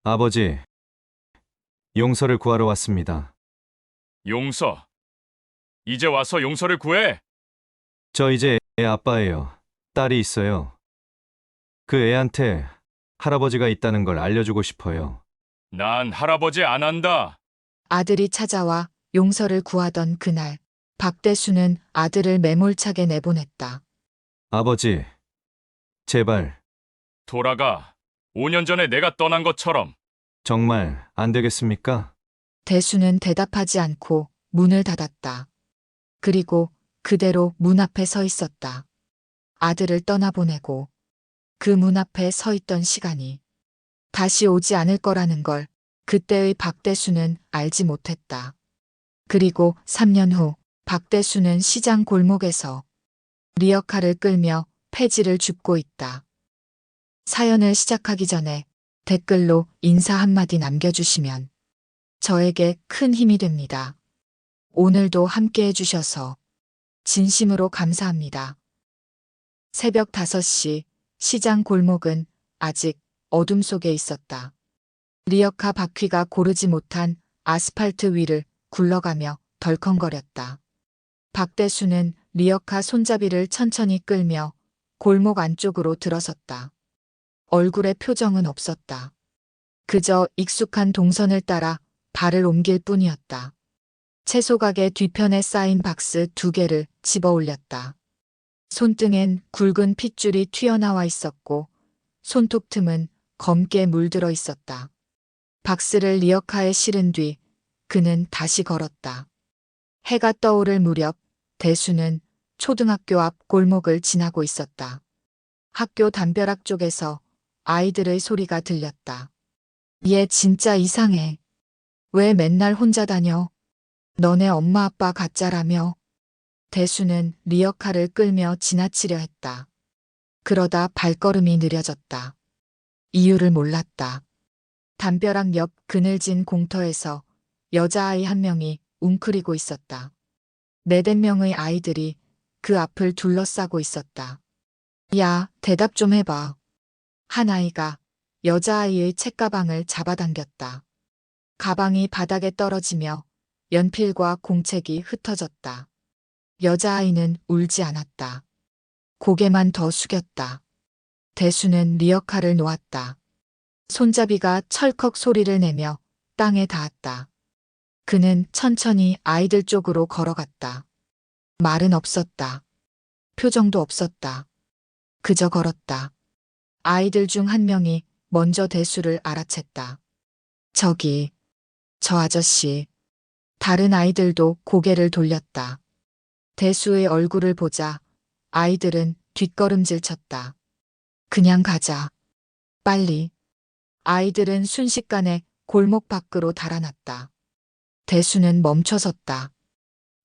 아버지, 용서를 구하러 왔습니다. 용서. 이제 와서 용서를 구해. 저 이제 애 아빠예요. 딸이 있어요. 그 애한테 할아버지가 있다는 걸 알려주고 싶어요. 난 할아버지 안 한다. 아들이 찾아와 용서를 구하던 그날, 박대수는 아들을 매몰차게 내보냈다. 아버지, 제발, 돌아가. 5년 전에 내가 떠난 것처럼. 정말 안 되겠습니까? 대수는 대답하지 않고 문을 닫았다. 그리고 그대로 문 앞에 서 있었다. 아들을 떠나보내고 그 문 앞에 서 있던 시간이 다시 오지 않을 거라는 걸 그때의 박대수는 알지 못했다. 그리고 3년 후 박대수는 시장 골목에서 리어카를 끌며 폐지를 줍고 있다. 사연을 시작하기 전에 댓글로 인사 한마디 남겨주시면 저에게 큰 힘이 됩니다. 오늘도 함께 해주셔서 진심으로 감사합니다. 새벽 5시 시장 골목은 아직 어둠 속에 있었다. 리어카 바퀴가 고르지 못한 아스팔트 위를 굴러가며 덜컹거렸다. 박대수는 리어카 손잡이를 천천히 끌며 골목 안쪽으로 들어섰다. 얼굴에 표정은 없었다. 그저 익숙한 동선을 따라 발을 옮길 뿐이었다. 채소가게 뒤편에 쌓인 박스 2개를 집어 올렸다. 손등엔 굵은 핏줄이 튀어나와 있었고 손톱 틈은 검게 물들어 있었다. 박스를 리어카에 실은 뒤 그는 다시 걸었다. 해가 떠오를 무렵 대수는 초등학교 앞 골목을 지나고 있었다. 학교 담벼락 쪽에서 아이들의 소리가 들렸다. 얘 진짜 이상해. 왜 맨날 혼자 다녀? 너네 엄마 아빠 가짜라며? 대수는 리어카를 끌며 지나치려 했다. 그러다 발걸음이 느려졌다. 이유를 몰랐다. 담벼락 옆 그늘진 공터에서 여자아이 한 명이 웅크리고 있었다. 4~5명의 아이들이 그 앞을 둘러싸고 있었다. 야, 대답 좀 해봐. 한 아이가 여자아이의 책가방을 잡아당겼다. 가방이 바닥에 떨어지며 연필과 공책이 흩어졌다. 여자아이는 울지 않았다. 고개만 더 숙였다. 대수는 리어카를 놓았다. 손잡이가 철컥 소리를 내며 땅에 닿았다. 그는 천천히 아이들 쪽으로 걸어갔다. 말은 없었다. 표정도 없었다. 그저 걸었다. 아이들 중 한 명이 먼저 대수를 알아챘다. 저기, 저 아저씨. 다른 아이들도 고개를 돌렸다. 대수의 얼굴을 보자 아이들은 뒷걸음질 쳤다. 그냥 가자. 빨리. 아이들은 순식간에 골목 밖으로 달아났다. 대수는 멈춰섰다.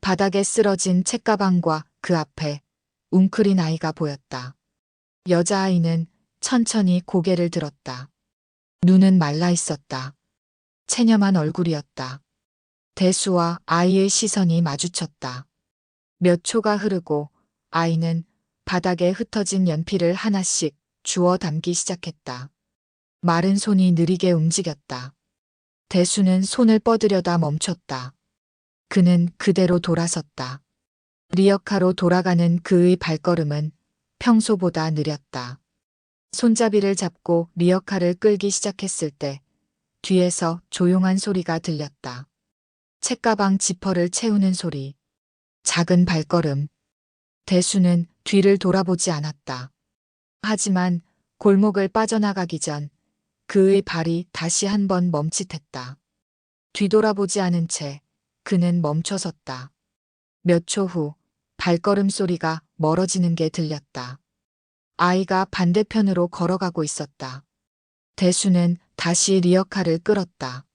바닥에 쓰러진 책가방과 그 앞에 웅크린 아이가 보였다. 여자아이는 천천히 고개를 들었다. 눈은 말라 있었다. 체념한 얼굴이었다. 대수와 아이의 시선이 마주쳤다. 몇 초가 흐르고 아이는 바닥에 흩어진 연필을 하나씩 주워 담기 시작했다. 마른 손이 느리게 움직였다. 대수는 손을 뻗으려다 멈췄다. 그는 그대로 돌아섰다. 리어카로 돌아가는 그의 발걸음은 평소보다 느렸다. 손잡이를 잡고 리어카를 끌기 시작했을 때 뒤에서 조용한 소리가 들렸다. 책가방 지퍼를 채우는 소리. 작은 발걸음. 대수는 뒤를 돌아보지 않았다. 하지만 골목을 빠져나가기 전 그의 발이 다시 한번 멈칫했다. 뒤돌아보지 않은 채 그는 멈춰섰다. 몇 초 후 발걸음 소리가 멀어지는 게 들렸다. 아이가 반대편으로 걸어가고 있었다. 대수는 다시 리어카를 끌었다.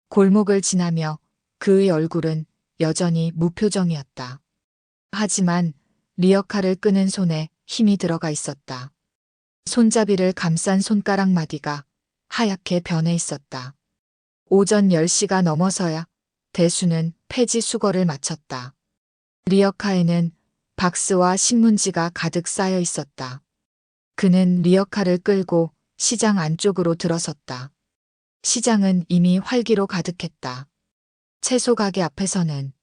골목을 지나며 그의 얼굴은 여전히 무표정이었다. 하지만 리어카를 끄는 손에 힘이 들어가 있었다. 손잡이를 감싼 손가락 마디가 하얗게 변해 있었다. 오전 10시가 넘어서야 대수는 폐지 수거를 마쳤다. 리어카에는 박스와 신문지가 가득 쌓여 있었다. 그는 리어카를 끌고 시장 안쪽으로 들어섰다. 시장은 이미 활기로 가득했다. 채소 가게 앞에서는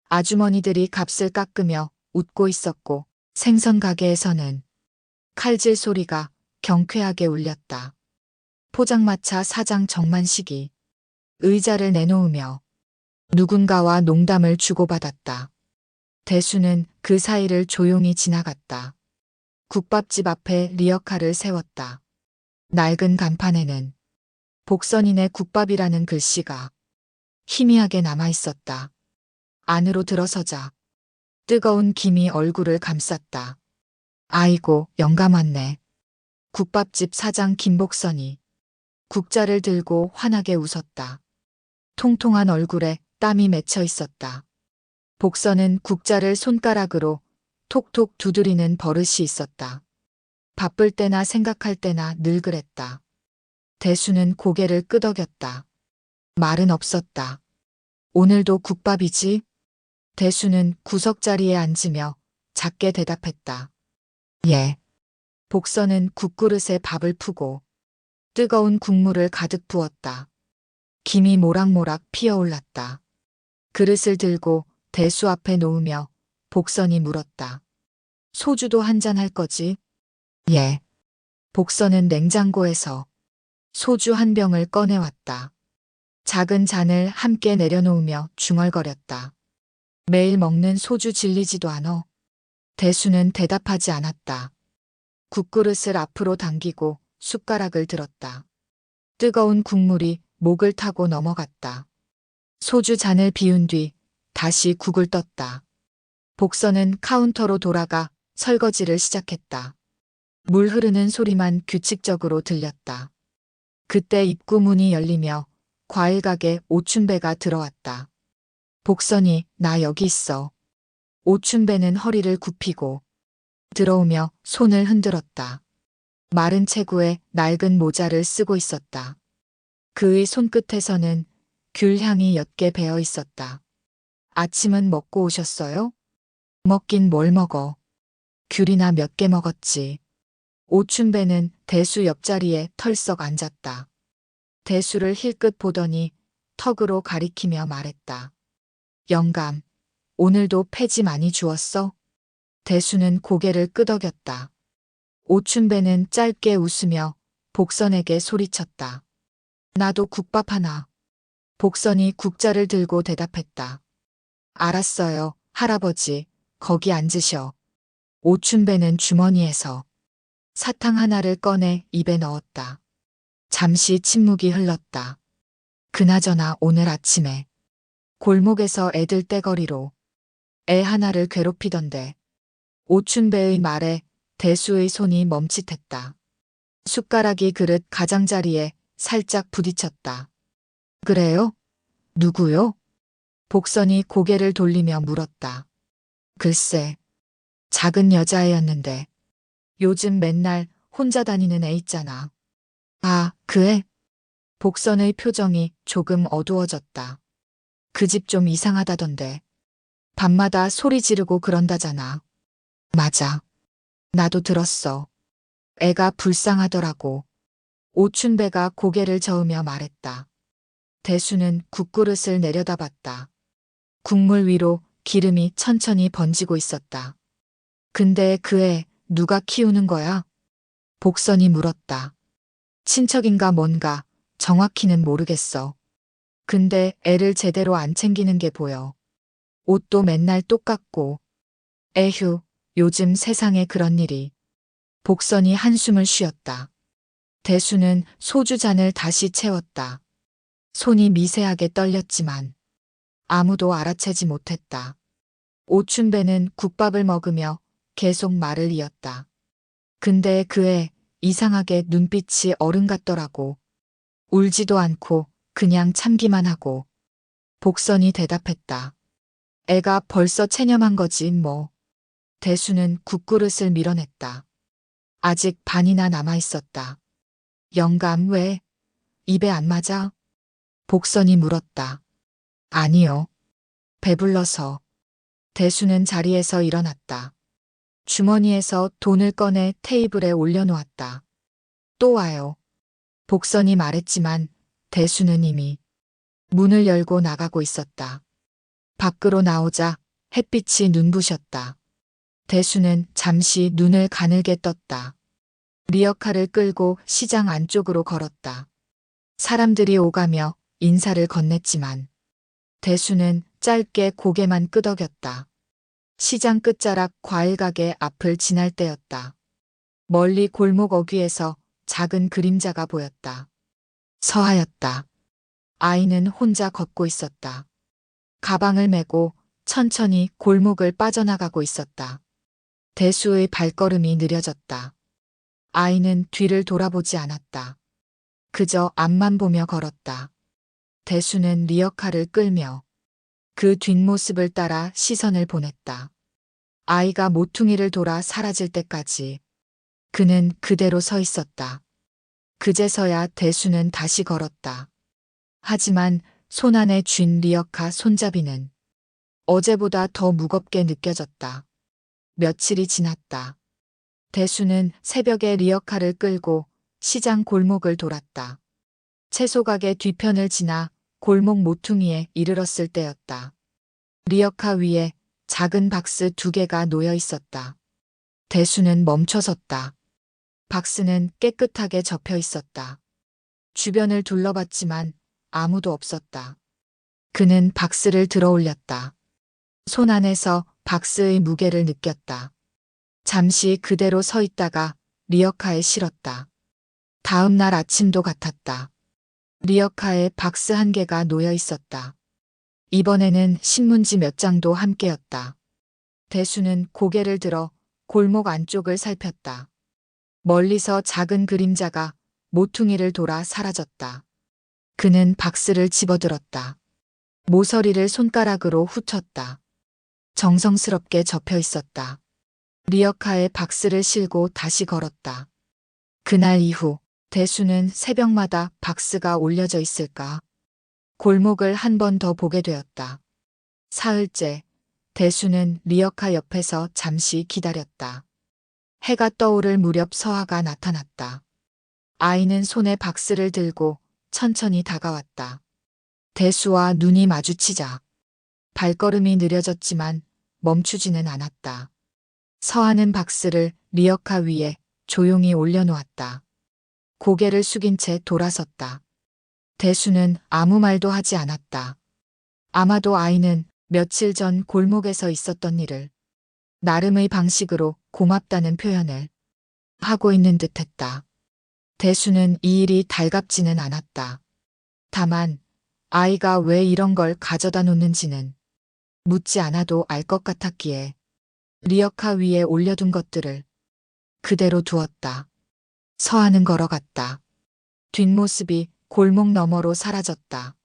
아주머니들이 값을 깎으며 웃고 있었고 생선 가게에서는 칼질 소리가 경쾌하게 울렸다. 포장마차 사장 정만식이 의자를 내놓으며 누군가와 농담을 주고받았다. 대수는 그 사이를 조용히 지나갔다. 국밥집 앞에 리어카를 세웠다. 낡은 간판에는 복선인의 국밥이라는 글씨가 희미하게 남아 있었다. 안으로 들어서자 뜨거운 김이 얼굴을 감쌌다. 아이고, 영감 왔네. 국밥집 사장 김복선이 국자를 들고 환하게 웃었다. 통통한 얼굴에 땀이 맺혀 있었다. 복선은 국자를 손가락으로 톡톡 두드리는 버릇이 있었다. 바쁠 때나 생각할 때나 늘 그랬다. 대수는 고개를 끄덕였다. 말은 없었다. 오늘도 국밥이지? 대수는 구석자리에 앉으며 작게 대답했다. 예. 복선은 국그릇에 밥을 푸고 뜨거운 국물을 가득 부었다. 김이 모락모락 피어올랐다. 그릇을 들고 대수 앞에 놓으며 복선이 물었다. 소주도 한잔 할 거지? 예. 복선은 냉장고에서 소주 한 병을 꺼내왔다. 작은 잔을 함께 내려놓으며 중얼거렸다. 매일 먹는 소주 질리지도 않어. 대수는 대답하지 않았다. 국그릇을 앞으로 당기고 숟가락을 들었다. 뜨거운 국물이 목을 타고 넘어갔다. 소주 잔을 비운 뒤 다시 국을 떴다. 복선은 카운터로 돌아가 설거지를 시작했다. 물 흐르는 소리만 규칙적으로 들렸다. 그때 입구 문이 열리며 과일 가게 오춘배가 들어왔다. 복선이 나 여기 있어. 오춘배는 허리를 굽히고 들어오며 손을 흔들었다. 마른 체구에 낡은 모자를 쓰고 있었다. 그의 손끝에서는 귤 향이 옅게 배어 있었다. 아침은 먹고 오셨어요? 먹긴 뭘 먹어. 귤이나 몇 개 먹었지. 오춘배는 대수 옆자리에 털썩 앉았다. 대수를 힐끗 보더니 턱으로 가리키며 말했다. 영감, 오늘도 폐지 많이 주었어? 대수는 고개를 끄덕였다. 오춘배는 짧게 웃으며 복선에게 소리쳤다. 나도 국밥 하나. 복선이 국자를 들고 대답했다. 알았어요, 할아버지. 거기 앉으셔. 오춘배는 주머니에서 사탕 하나를 꺼내 입에 넣었다. 잠시 침묵이 흘렀다. 그나저나 오늘 아침에 골목에서 애들 떼거리로 애 하나를 괴롭히던데. 오춘배의 말에 대수의 손이 멈칫했다. 숟가락이 그릇 가장자리에 살짝 부딪혔다. 그래요? 누구요? 복선이 고개를 돌리며 물었다. 글쎄, 작은 여자애였는데 요즘 맨날 혼자 다니는 애 있잖아. 아, 그 애? 복선의 표정이 조금 어두워졌다. 그 집 좀 이상하다던데. 밤마다 소리 지르고 그런다잖아. 맞아. 나도 들었어. 애가 불쌍하더라고. 오춘배가 고개를 저으며 말했다. 대수는 국그릇을 내려다봤다. 국물 위로 기름이 천천히 번지고 있었다. 근데 그 애 누가 키우는 거야? 복선이 물었다. 친척인가 뭔가 정확히는 모르겠어. 근데 애를 제대로 안 챙기는 게 보여. 옷도 맨날 똑같고. 에휴, 요즘 세상에 그런 일이. 복선이 한숨을 쉬었다. 대수는 소주 잔을 다시 채웠다. 손이 미세하게 떨렸지만 아무도 알아채지 못했다. 오춘배는 국밥을 먹으며 계속 말을 이었다. 근데 그 애 이상하게 눈빛이 어른 같더라고. 울지도 않고 그냥 참기만 하고. 복선이 대답했다. 애가 벌써 체념한 거지 뭐. 대수는 국그릇을 밀어냈다. 아직 반이나 남아 있었다. 영감 왜? 입에 안 맞아? 복선이 물었다. 아니요. 배불러서. 대수는 자리에서 일어났다. 주머니에서 돈을 꺼내 테이블에 올려놓았다. 또 와요. 복선이 말했지만 대수는 이미 문을 열고 나가고 있었다. 밖으로 나오자 햇빛이 눈부셨다. 대수는 잠시 눈을 가늘게 떴다. 리어카를 끌고 시장 안쪽으로 걸었다. 사람들이 오가며 인사를 건넸지만 대수는 짧게 고개만 끄덕였다. 시장 끝자락 과일가게 앞을 지날 때였다. 멀리 골목 어귀에서 작은 그림자가 보였다. 서하였다. 아이는 혼자 걷고 있었다. 가방을 메고 천천히 골목을 빠져나가고 있었다. 대수의 발걸음이 느려졌다. 아이는 뒤를 돌아보지 않았다. 그저 앞만 보며 걸었다. 대수는 리어카를 끌며 그 뒷모습을 따라 시선을 보냈다. 아이가 모퉁이를 돌아 사라질 때까지 그는 그대로 서 있었다. 그제서야 대수는 다시 걸었다. 하지만 손 안에 쥔 리어카 손잡이는 어제보다 더 무겁게 느껴졌다. 며칠이 지났다. 대수는 새벽에 리어카를 끌고 시장 골목을 돌았다. 채소 가게 뒤편을 지나 골목 모퉁이에 이르렀을 때였다. 리어카 위에 작은 박스 2개가 놓여 있었다. 대수는 멈춰섰다. 박스는 깨끗하게 접혀 있었다. 주변을 둘러봤지만 아무도 없었다. 그는 박스를 들어 올렸다. 손 안에서 박스의 무게를 느꼈다. 잠시 그대로 서 있다가 리어카에 실었다. 다음 날 아침도 같았다. 리어카에 박스 1개가 놓여 있었다. 이번에는 신문지 몇 장도 함께였다. 대수는 고개를 들어 골목 안쪽을 살폈다. 멀리서 작은 그림자가 모퉁이를 돌아 사라졌다. 그는 박스를 집어들었다. 모서리를 손가락으로 훑었다. 정성스럽게 접혀 있었다. 리어카에 박스를 실고 다시 걸었다. 그날 이후 대수는 새벽마다 박스가 올려져 있을까? 골목을 한 번 더 보게 되었다. 사흘째, 대수는 리어카 옆에서 잠시 기다렸다. 해가 떠오를 무렵 서하가 나타났다. 아이는 손에 박스를 들고 천천히 다가왔다. 대수와 눈이 마주치자 발걸음이 느려졌지만 멈추지는 않았다. 서하는 박스를 리어카 위에 조용히 올려놓았다. 고개를 숙인 채 돌아섰다. 대수는 아무 말도 하지 않았다. 아마도 아이는 며칠 전 골목에서 있었던 일을 나름의 방식으로 고맙다는 표현을 하고 있는 듯했다. 대수는 이 일이 달갑지는 않았다. 다만 아이가 왜 이런 걸 가져다 놓는지는 묻지 않아도 알 것 같았기에 리어카 위에 올려둔 것들을 그대로 두었다. 서하는 걸어갔다. 뒷모습이 골목 너머로 사라졌다.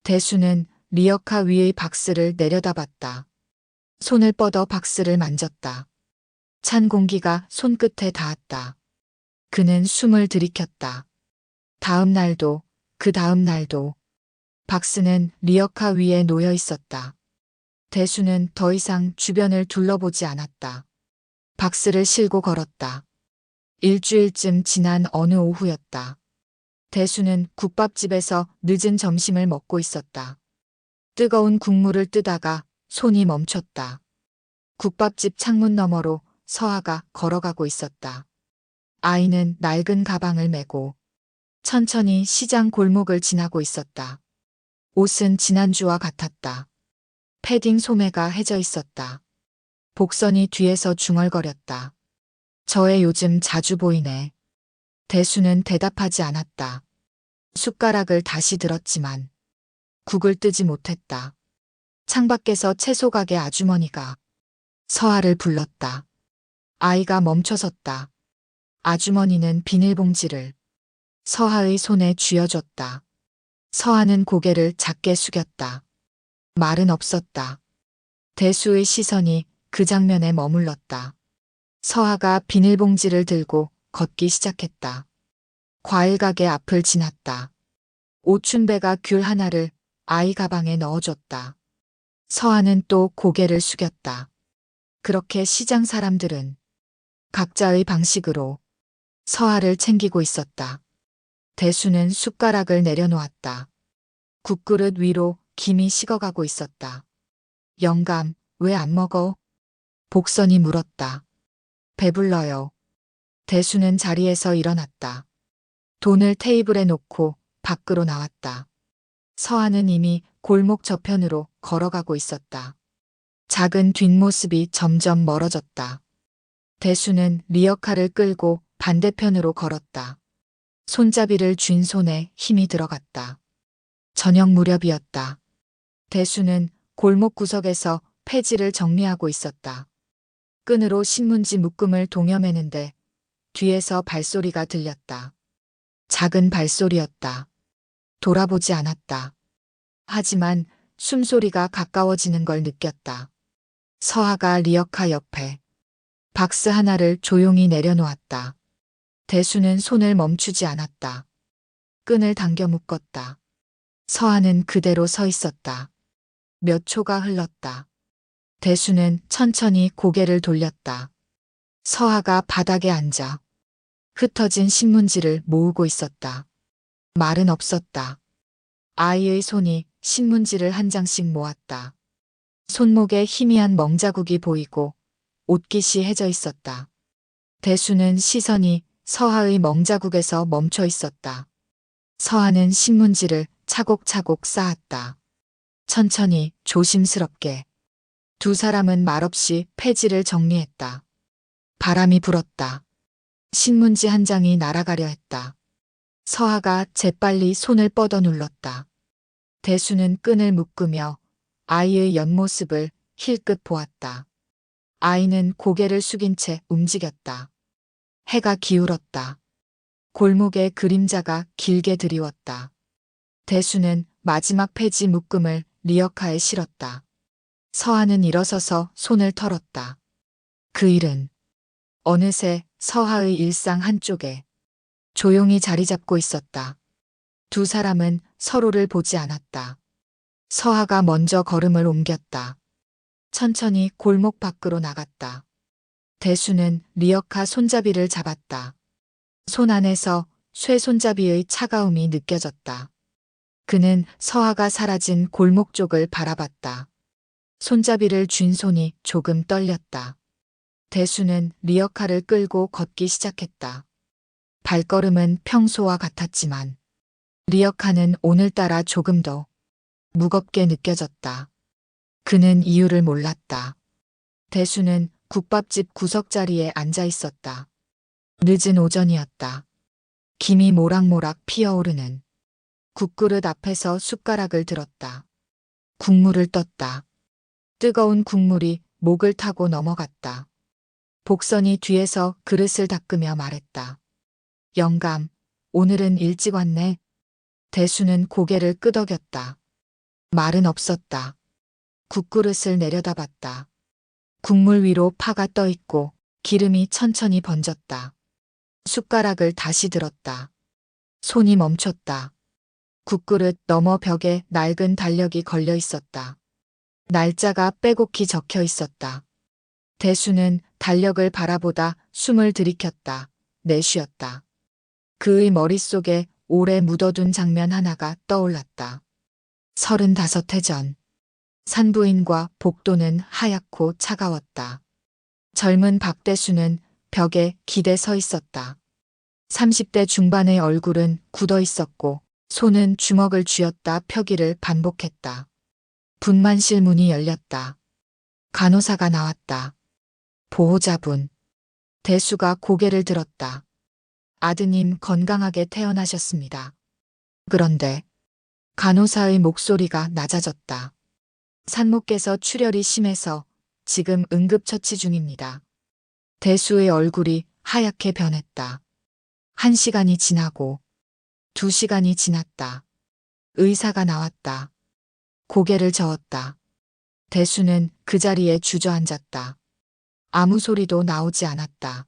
대수는 리어카 위의 박스를 내려다봤다. 손을 뻗어 박스를 만졌다. 찬 공기가 손끝에 닿았다. 그는 숨을 들이켰다. 다음 날도 그 다음 날도 박스는 리어카 위에 놓여 있었다. 대수는 더 이상 주변을 둘러보지 않았다. 박스를 실고 걸었다. 일주일쯤 지난 어느 오후였다. 대수는 국밥집에서 늦은 점심을 먹고 있었다. 뜨거운 국물을 뜨다가 손이 멈췄다. 국밥집 창문 너머로 서하가 걸어가고 있었다. 아이는 낡은 가방을 메고 천천히 시장 골목을 지나고 있었다. 옷은 지난주와 같았다. 패딩 소매가 해져 있었다. 복선이 뒤에서 중얼거렸다. 저애 요즘 자주 보이네. 대수는 대답하지 않았다. 숟가락을 다시 들었지만 국을 뜨지 못했다. 창밖에서 채소 가게 아주머니가 서하를 불렀다. 아이가 멈춰섰다. 아주머니는 비닐봉지를 서하의 손에 쥐어줬다. 서하는 고개를 작게 숙였다. 말은 없었다. 대수의 시선이 그 장면에 머물렀다. 서하가 비닐봉지를 들고 걷기 시작했다. 과일 가게 앞을 지났다. 오춘배가 귤 하나를 아이 가방에 넣어줬다. 서하는 또 고개를 숙였다. 그렇게 시장 사람들은 각자의 방식으로 서하를 챙기고 있었다. 대수는 숟가락을 내려놓았다. 국그릇 위로 김이 식어가고 있었다. 영감, 왜 안 먹어? 복선이 물었다. 배불러요. 대수는 자리에서 일어났다. 돈을 테이블에 놓고 밖으로 나왔다. 서한은 이미 골목 저편으로 걸어가고 있었다. 작은 뒷모습이 점점 멀어졌다. 대수는 리어카를 끌고 반대편으로 걸었다. 손잡이를 쥔 손에 힘이 들어갔다. 저녁 무렵이었다. 대수는 골목 구석에서 폐지를 정리하고 있었다. 끈으로 신문지 묶음을 동여매는데 뒤에서 발소리가 들렸다. 작은 발소리였다. 돌아보지 않았다. 하지만 숨소리가 가까워지는 걸 느꼈다. 서하가 리어카 옆에 박스 하나를 조용히 내려놓았다. 대수는 손을 멈추지 않았다. 끈을 당겨 묶었다. 서하는 그대로 서 있었다. 몇 초가 흘렀다. 대수는 천천히 고개를 돌렸다. 서하가 바닥에 앉아 흩어진 신문지를 모으고 있었다. 말은 없었다. 아이의 손이 신문지를 한 장씩 모았다. 손목에 희미한 멍자국이 보이고 옷깃이 해져 있었다. 대수는 시선이 서하의 멍자국에서 멈춰 있었다. 서하는 신문지를 차곡차곡 쌓았다. 천천히 조심스럽게. 두 사람은 말없이 폐지를 정리했다. 바람이 불었다. 신문지 한 장이 날아가려 했다. 서하가 재빨리 손을 뻗어 눌렀다. 대수는 끈을 묶으며 아이의 옆모습을 힐끗 보았다. 아이는 고개를 숙인 채 움직였다. 해가 기울었다. 골목의 그림자가 길게 드리웠다. 대수는 마지막 폐지 묶음을 리어카에 실었다. 서하는 일어서서 손을 털었다. 그 일은 어느새 서하의 일상 한쪽에 조용히 자리 잡고 있었다. 두 사람은 서로를 보지 않았다. 서하가 먼저 걸음을 옮겼다. 천천히 골목 밖으로 나갔다. 대수는 리어카 손잡이를 잡았다. 손 안에서 쇠 손잡이의 차가움이 느껴졌다. 그는 서하가 사라진 골목 쪽을 바라봤다. 손잡이를 쥔 손이 조금 떨렸다. 대수는 리어카를 끌고 걷기 시작했다. 발걸음은 평소와 같았지만 리어카는 오늘따라 조금 더 무겁게 느껴졌다. 그는 이유를 몰랐다. 대수는 국밥집 구석자리에 앉아 있었다. 늦은 오전이었다. 김이 모락모락 피어오르는 국그릇 앞에서 숟가락을 들었다. 국물을 떴다. 뜨거운 국물이 목을 타고 넘어갔다. 복선이 뒤에서 그릇을 닦으며 말했다. 영감, 오늘은 일찍 왔네. 대수는 고개를 끄덕였다. 말은 없었다. 국그릇을 내려다봤다. 국물 위로 파가 떠 있고 기름이 천천히 번졌다. 숟가락을 다시 들었다. 손이 멈췄다. 국그릇 너머 벽에 낡은 달력이 걸려 있었다. 날짜가 빼곡히 적혀 있었다. 대수는 달력을 바라보다 숨을 들이켰다. 내쉬었다. 그의 머릿속에 오래 묻어둔 장면 하나가 떠올랐다. 35해 전. 산부인과 복도는 하얗고 차가웠다. 젊은 박대수는 벽에 기대 서 있었다. 30대 중반의 얼굴은 굳어 있었고 손은 주먹을 쥐었다 펴기를 반복했다. 분만실 문이 열렸다. 간호사가 나왔다. 보호자분. 대수가 고개를 들었다. 아드님 건강하게 태어나셨습니다. 그런데 간호사의 목소리가 낮아졌다. 산모께서 출혈이 심해서 지금 응급처치 중입니다. 대수의 얼굴이 하얗게 변했다. 1시간이 지나고 2시간이 지났다. 의사가 나왔다. 고개를 저었다. 대수는 그 자리에 주저앉았다. 아무 소리도 나오지 않았다.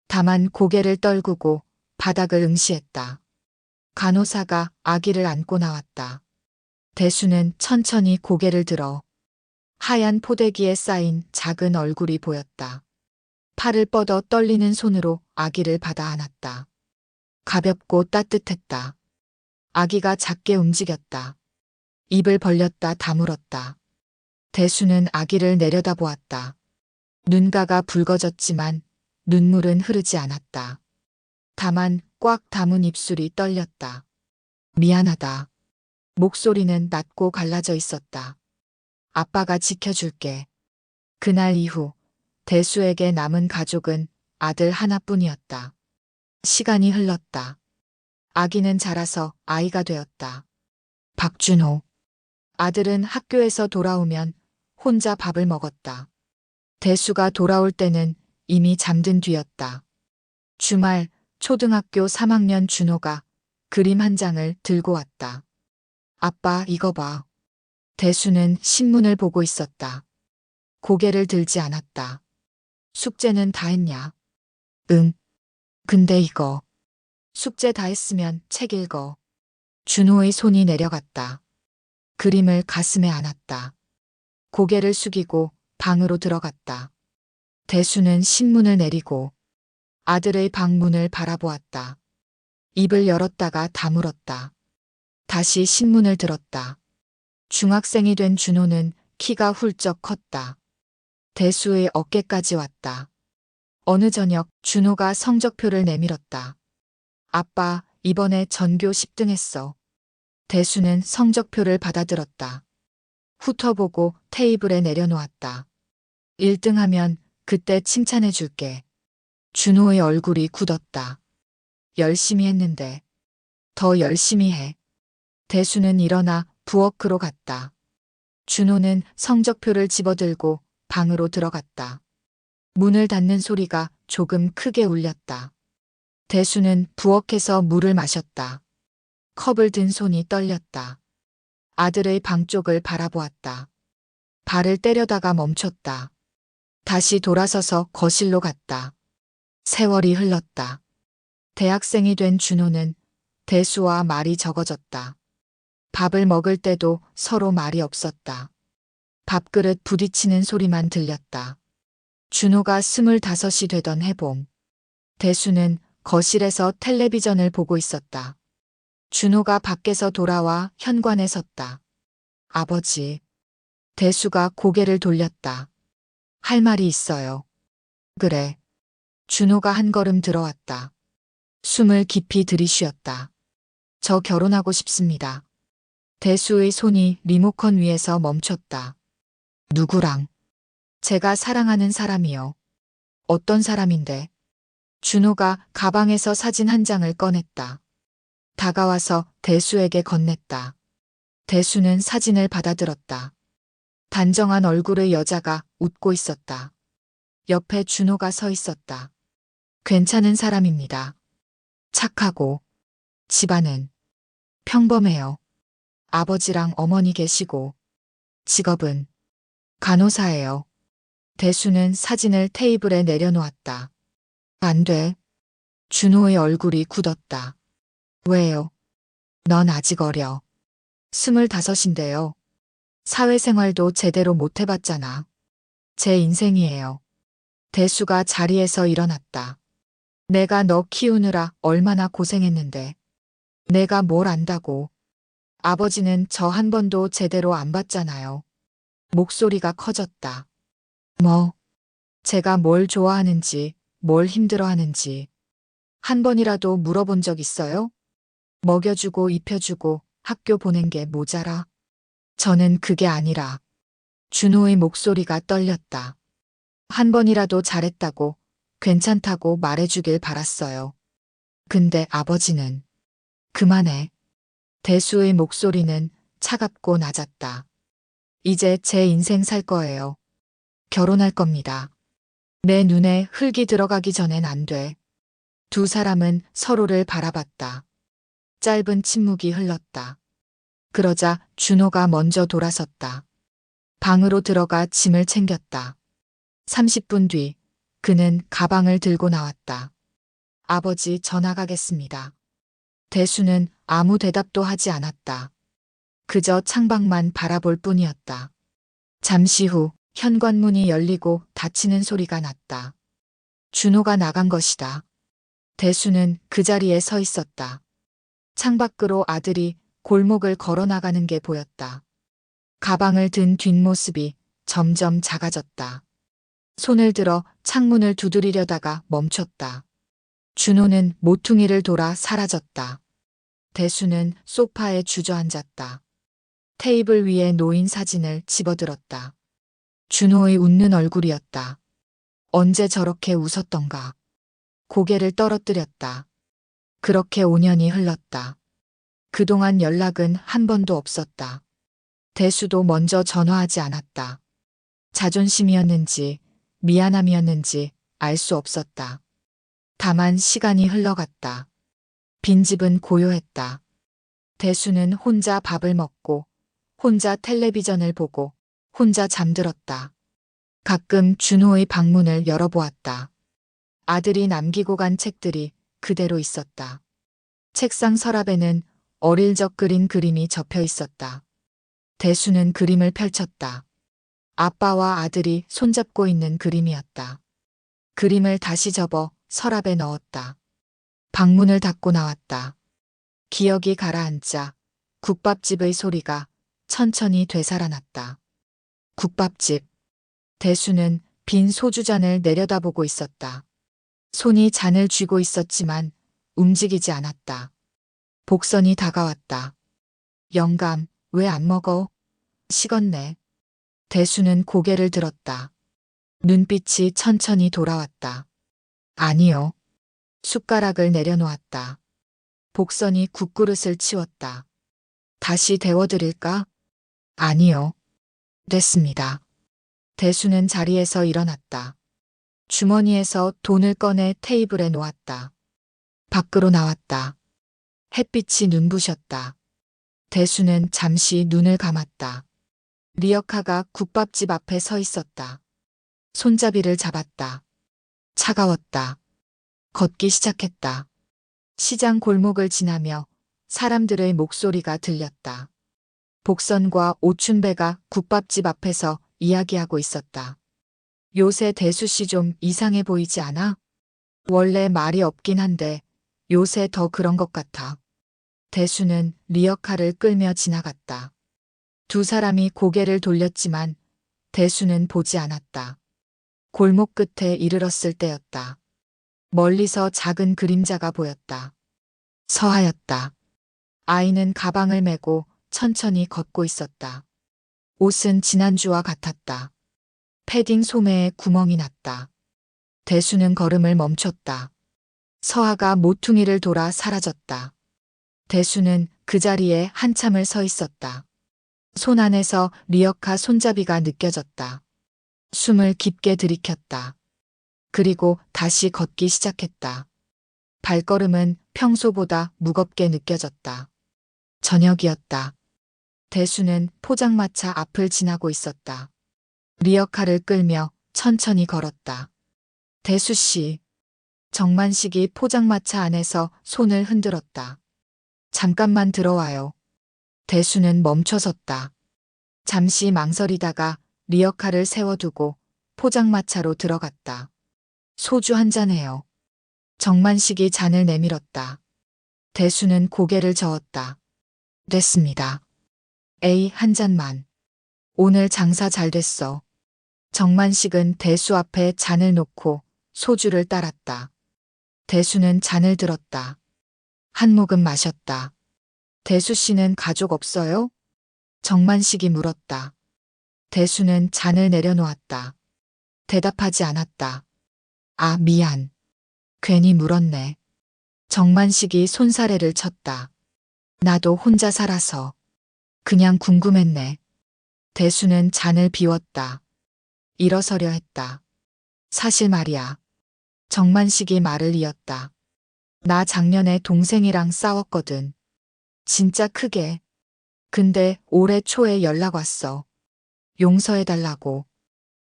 다만 고개를 떨구고 바닥을 응시했다. 간호사가 아기를 안고 나왔다. 대수는 천천히 고개를 들어 하얀 포대기에 쌓인 작은 얼굴이 보였다. 팔을 뻗어 떨리는 손으로 아기를 받아 안았다. 가볍고 따뜻했다. 아기가 작게 움직였다. 입을 벌렸다 다물었다. 대수는 아기를 내려다보았다. 눈가가 붉어졌지만 눈물은 흐르지 않았다. 다만 꽉 담은 입술이 떨렸다. 미안하다. 목소리는 낮고 갈라져 있었다. 아빠가 지켜줄게. 그날 이후 대수에게 남은 가족은 아들 하나뿐이었다. 시간이 흘렀다. 아기는 자라서 아이가 되었다. 박준호. 아들은 학교에서 돌아오면 혼자 밥을 먹었다. 대수가 돌아올 때는 이미 잠든 뒤였다. 주말 초등학교 3학년 준호가 그림 한 장을 들고 왔다. 아빠, 이거 봐. 대수는 신문을 보고 있었다. 고개를 들지 않았다. 숙제는 다 했냐? 응. 근데 이거. 숙제 다 했으면 책 읽어. 준호의 손이 내려갔다. 그림을 가슴에 안았다. 고개를 숙이고 방으로 들어갔다. 대수는 신문을 내리고 아들의 방문을 바라보았다. 입을 열었다가 다물었다. 다시 신문을 들었다. 중학생이 된 준호는 키가 훌쩍 컸다. 대수의 어깨까지 왔다. 어느 저녁 준호가 성적표를 내밀었다. 아빠, 이번에 전교 10등 했어. 대수는 성적표를 받아들었다. 훑어보고 테이블에 내려놓았다. 1등 하면 그때 칭찬해 줄게. 준호의 얼굴이 굳었다. 열심히 했는데. 더 열심히 해. 대수는 일어나 부엌으로 갔다. 준호는 성적표를 집어들고 방으로 들어갔다. 문을 닫는 소리가 조금 크게 울렸다. 대수는 부엌에서 물을 마셨다. 컵을 든 손이 떨렸다. 아들의 방 쪽을 바라보았다. 발을 때려다가 멈췄다. 다시 돌아서서 거실로 갔다. 세월이 흘렀다. 대학생이 된 준호는 대수와 말이 적어졌다. 밥을 먹을 때도 서로 말이 없었다. 밥그릇 부딪히는 소리만 들렸다. 준호가 25이 되던 해봄. 대수는 거실에서 텔레비전을 보고 있었다. 준호가 밖에서 돌아와 현관에 섰다. 아버지. 대수가 고개를 돌렸다. 할 말이 있어요. 그래. 준호가 한 걸음 들어왔다. 숨을 깊이 들이쉬었다. 저 결혼하고 싶습니다. 대수의 손이 리모컨 위에서 멈췄다. 누구랑? 제가 사랑하는 사람이요. 어떤 사람인데? 준호가 가방에서 사진 한 장을 꺼냈다. 다가와서 대수에게 건넸다. 대수는 사진을 받아들었다. 단정한 얼굴의 여자가 웃고 있었다. 옆에 준호가 서 있었다. 괜찮은 사람입니다. 착하고, 집안은 평범해요. 아버지랑 어머니 계시고, 직업은 간호사예요. 대수는 사진을 테이블에 내려놓았다. 안 돼. 준호의 얼굴이 굳었다. 왜요? 넌 아직 어려. 25인데요. 사회생활도 제대로 못 해봤잖아. 제 인생이에요. 대수가 자리에서 일어났다. 내가 너 키우느라 얼마나 고생했는데. 내가 뭘 안다고. 아버지는 저 한 번도 제대로 안 봤잖아요. 목소리가 커졌다. 뭐, 제가 뭘 좋아하는지, 뭘 힘들어하는지 한 번이라도 물어본 적 있어요? 먹여주고 입혀주고 학교 보낸 게 모자라? 저는 그게 아니라. 준호의 목소리가 떨렸다. 한 번이라도 잘했다고, 괜찮다고 말해주길 바랐어요. 근데 아버지는. 그만해. 대수의 목소리는 차갑고 낮았다. 이제 제 인생 살 거예요. 결혼할 겁니다. 내 눈에 흙이 들어가기 전엔 안 돼. 두 사람은 서로를 바라봤다. 짧은 침묵이 흘렀다. 그러자 준호가 먼저 돌아섰다. 방으로 들어가 짐을 챙겼다. 30분 뒤 그는 가방을 들고 나왔다. 아버지 전화 가겠습니다. 대수는 아무 대답도 하지 않았다. 그저 창밖만 바라볼 뿐이었다. 잠시 후 현관문이 열리고 닫히는 소리가 났다. 준호가 나간 것이다. 대수는 그 자리에 서 있었다. 창밖으로 아들이 골목을 걸어 나가는 게 보였다. 가방을 든 뒷모습이 점점 작아졌다. 손을 들어 창문을 두드리려다가 멈췄다. 준호는 모퉁이를 돌아 사라졌다. 대수는 소파에 주저앉았다. 테이블 위에 놓인 사진을 집어들었다. 준호의 웃는 얼굴이었다. 언제 저렇게 웃었던가. 고개를 떨어뜨렸다. 그렇게 5년이 흘렀다. 그동안 연락은 한 번도 없었다. 대수도 먼저 전화하지 않았다. 자존심이었는지 미안함이었는지 알 수 없었다. 다만 시간이 흘러갔다. 빈집은 고요했다. 대수는 혼자 밥을 먹고 혼자 텔레비전을 보고 혼자 잠들었다. 가끔 준호의 방문을 열어보았다. 아들이 남기고 간 책들이 그대로 있었다. 책상 서랍에는 어릴 적 그린 그림이 접혀 있었다. 대수는 그림을 펼쳤다. 아빠와 아들이 손잡고 있는 그림이었다. 그림을 다시 접어 서랍에 넣었다. 방문을 닫고 나왔다. 기억이 가라앉자 국밥집의 소리가 천천히 되살아났다. 국밥집. 대수는 빈 소주잔을 내려다보고 있었다. 손이 잔을 쥐고 있었지만 움직이지 않았다. 복선이 다가왔다. 영감, 왜 안 먹어? 식었네. 대수는 고개를 들었다. 눈빛이 천천히 돌아왔다. 아니요. 숟가락을 내려놓았다. 복선이 국그릇을 치웠다. 다시 데워드릴까? 아니요. 됐습니다. 대수는 자리에서 일어났다. 주머니에서 돈을 꺼내 테이블에 놓았다. 밖으로 나왔다. 햇빛이 눈부셨다. 대수는 잠시 눈을 감았다. 리어카가 국밥집 앞에 서 있었다. 손잡이를 잡았다. 차가웠다. 걷기 시작했다. 시장 골목을 지나며 사람들의 목소리가 들렸다. 복선과 오춘배가 국밥집 앞에서 이야기하고 있었다. 요새 대수 씨 좀 이상해 보이지 않아? 원래 말이 없긴 한데 요새 더 그런 것 같아. 대수는 리어카를 끌며 지나갔다. 두 사람이 고개를 돌렸지만 대수는 보지 않았다. 골목 끝에 이르렀을 때였다. 멀리서 작은 그림자가 보였다. 서하였다. 아이는 가방을 메고 천천히 걷고 있었다. 옷은 지난주와 같았다. 패딩 소매에 구멍이 났다. 대수는 걸음을 멈췄다. 서하가 모퉁이를 돌아 사라졌다. 대수는 그 자리에 한참을 서 있었다. 손 안에서 리어카 손잡이가 느껴졌다. 숨을 깊게 들이켰다. 그리고 다시 걷기 시작했다. 발걸음은 평소보다 무겁게 느껴졌다. 저녁이었다. 대수는 포장마차 앞을 지나고 있었다. 리어카를 끌며 천천히 걸었다. 대수 씨. 정만식이 포장마차 안에서 손을 흔들었다. 잠깐만 들어와요. 대수는 멈춰섰다. 잠시 망설이다가 리어카를 세워두고 포장마차로 들어갔다. 소주 한 잔해요. 정만식이 잔을 내밀었다. 대수는 고개를 저었다. 됐습니다. 에이, 한 잔만. 오늘 장사 잘 됐어. 정만식은 대수 앞에 잔을 놓고 소주를 따랐다. 대수는 잔을 들었다. 한 모금 마셨다. 대수 씨는 가족 없어요? 정만식이 물었다. 대수는 잔을 내려놓았다. 대답하지 않았다. 아, 미안. 괜히 물었네. 정만식이 손사래를 쳤다. 나도 혼자 살아서. 그냥 궁금했네. 대수는 잔을 비웠다. 일어서려 했다. 사실 말이야. 정만식이 말을 이었다. 나 작년에 동생이랑 싸웠거든. 진짜 크게. 근데 올해 초에 연락 왔어. 용서해달라고.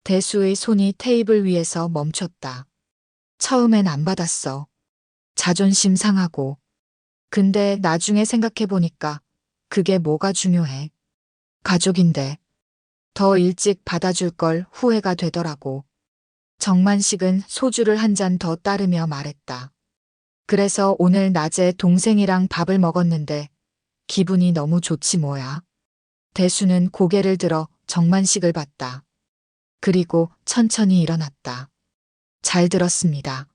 대수의 손이 테이블 위에서 멈췄다. 처음엔 안 받았어. 자존심 상하고. 근데 나중에 생각해보니까 그게 뭐가 중요해. 가족인데. 더 일찍 받아줄 걸 후회가 되더라고. 정만식은 소주를 한 잔 더 따르며 말했다. 그래서 오늘 낮에 동생이랑 밥을 먹었는데 기분이 너무 좋지 뭐야. 대수는 고개를 들어 정만식을 봤다. 그리고 천천히 일어났다. 잘 들었습니다.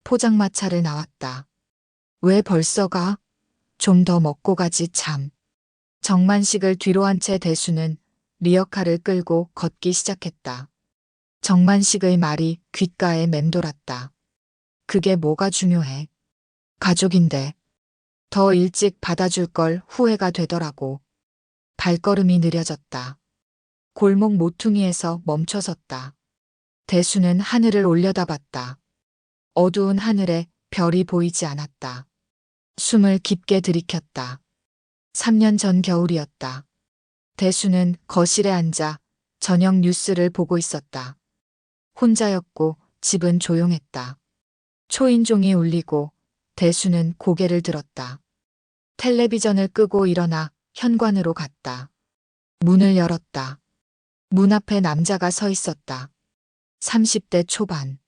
포장마차를 나왔다. 왜 벌써 가? 좀 더 먹고 가지 참. 정만식을 뒤로 한 채 대수는 리어카를 끌고 걷기 시작했다. 정만식의 말이 귓가에 맴돌았다. 그게 뭐가 중요해? 가족인데. 더 일찍 받아줄 걸 후회가 되더라고. 발걸음이 느려졌다. 골목 모퉁이에서 멈춰섰다. 대수는 하늘을 올려다봤다. 어두운 하늘에 별이 보이지 않았다. 숨을 깊게 들이켰다. 3년 전 겨울이었다. 대수는 거실에 앉아 저녁 뉴스를 보고 있었다. 혼자였고 집은 조용했다. 초인종이 울리고 대수는 고개를 들었다. 텔레비전을 끄고 일어나 현관으로 갔다. 문을 열었다. 문 앞에 남자가 서 있었다. 30대 초반.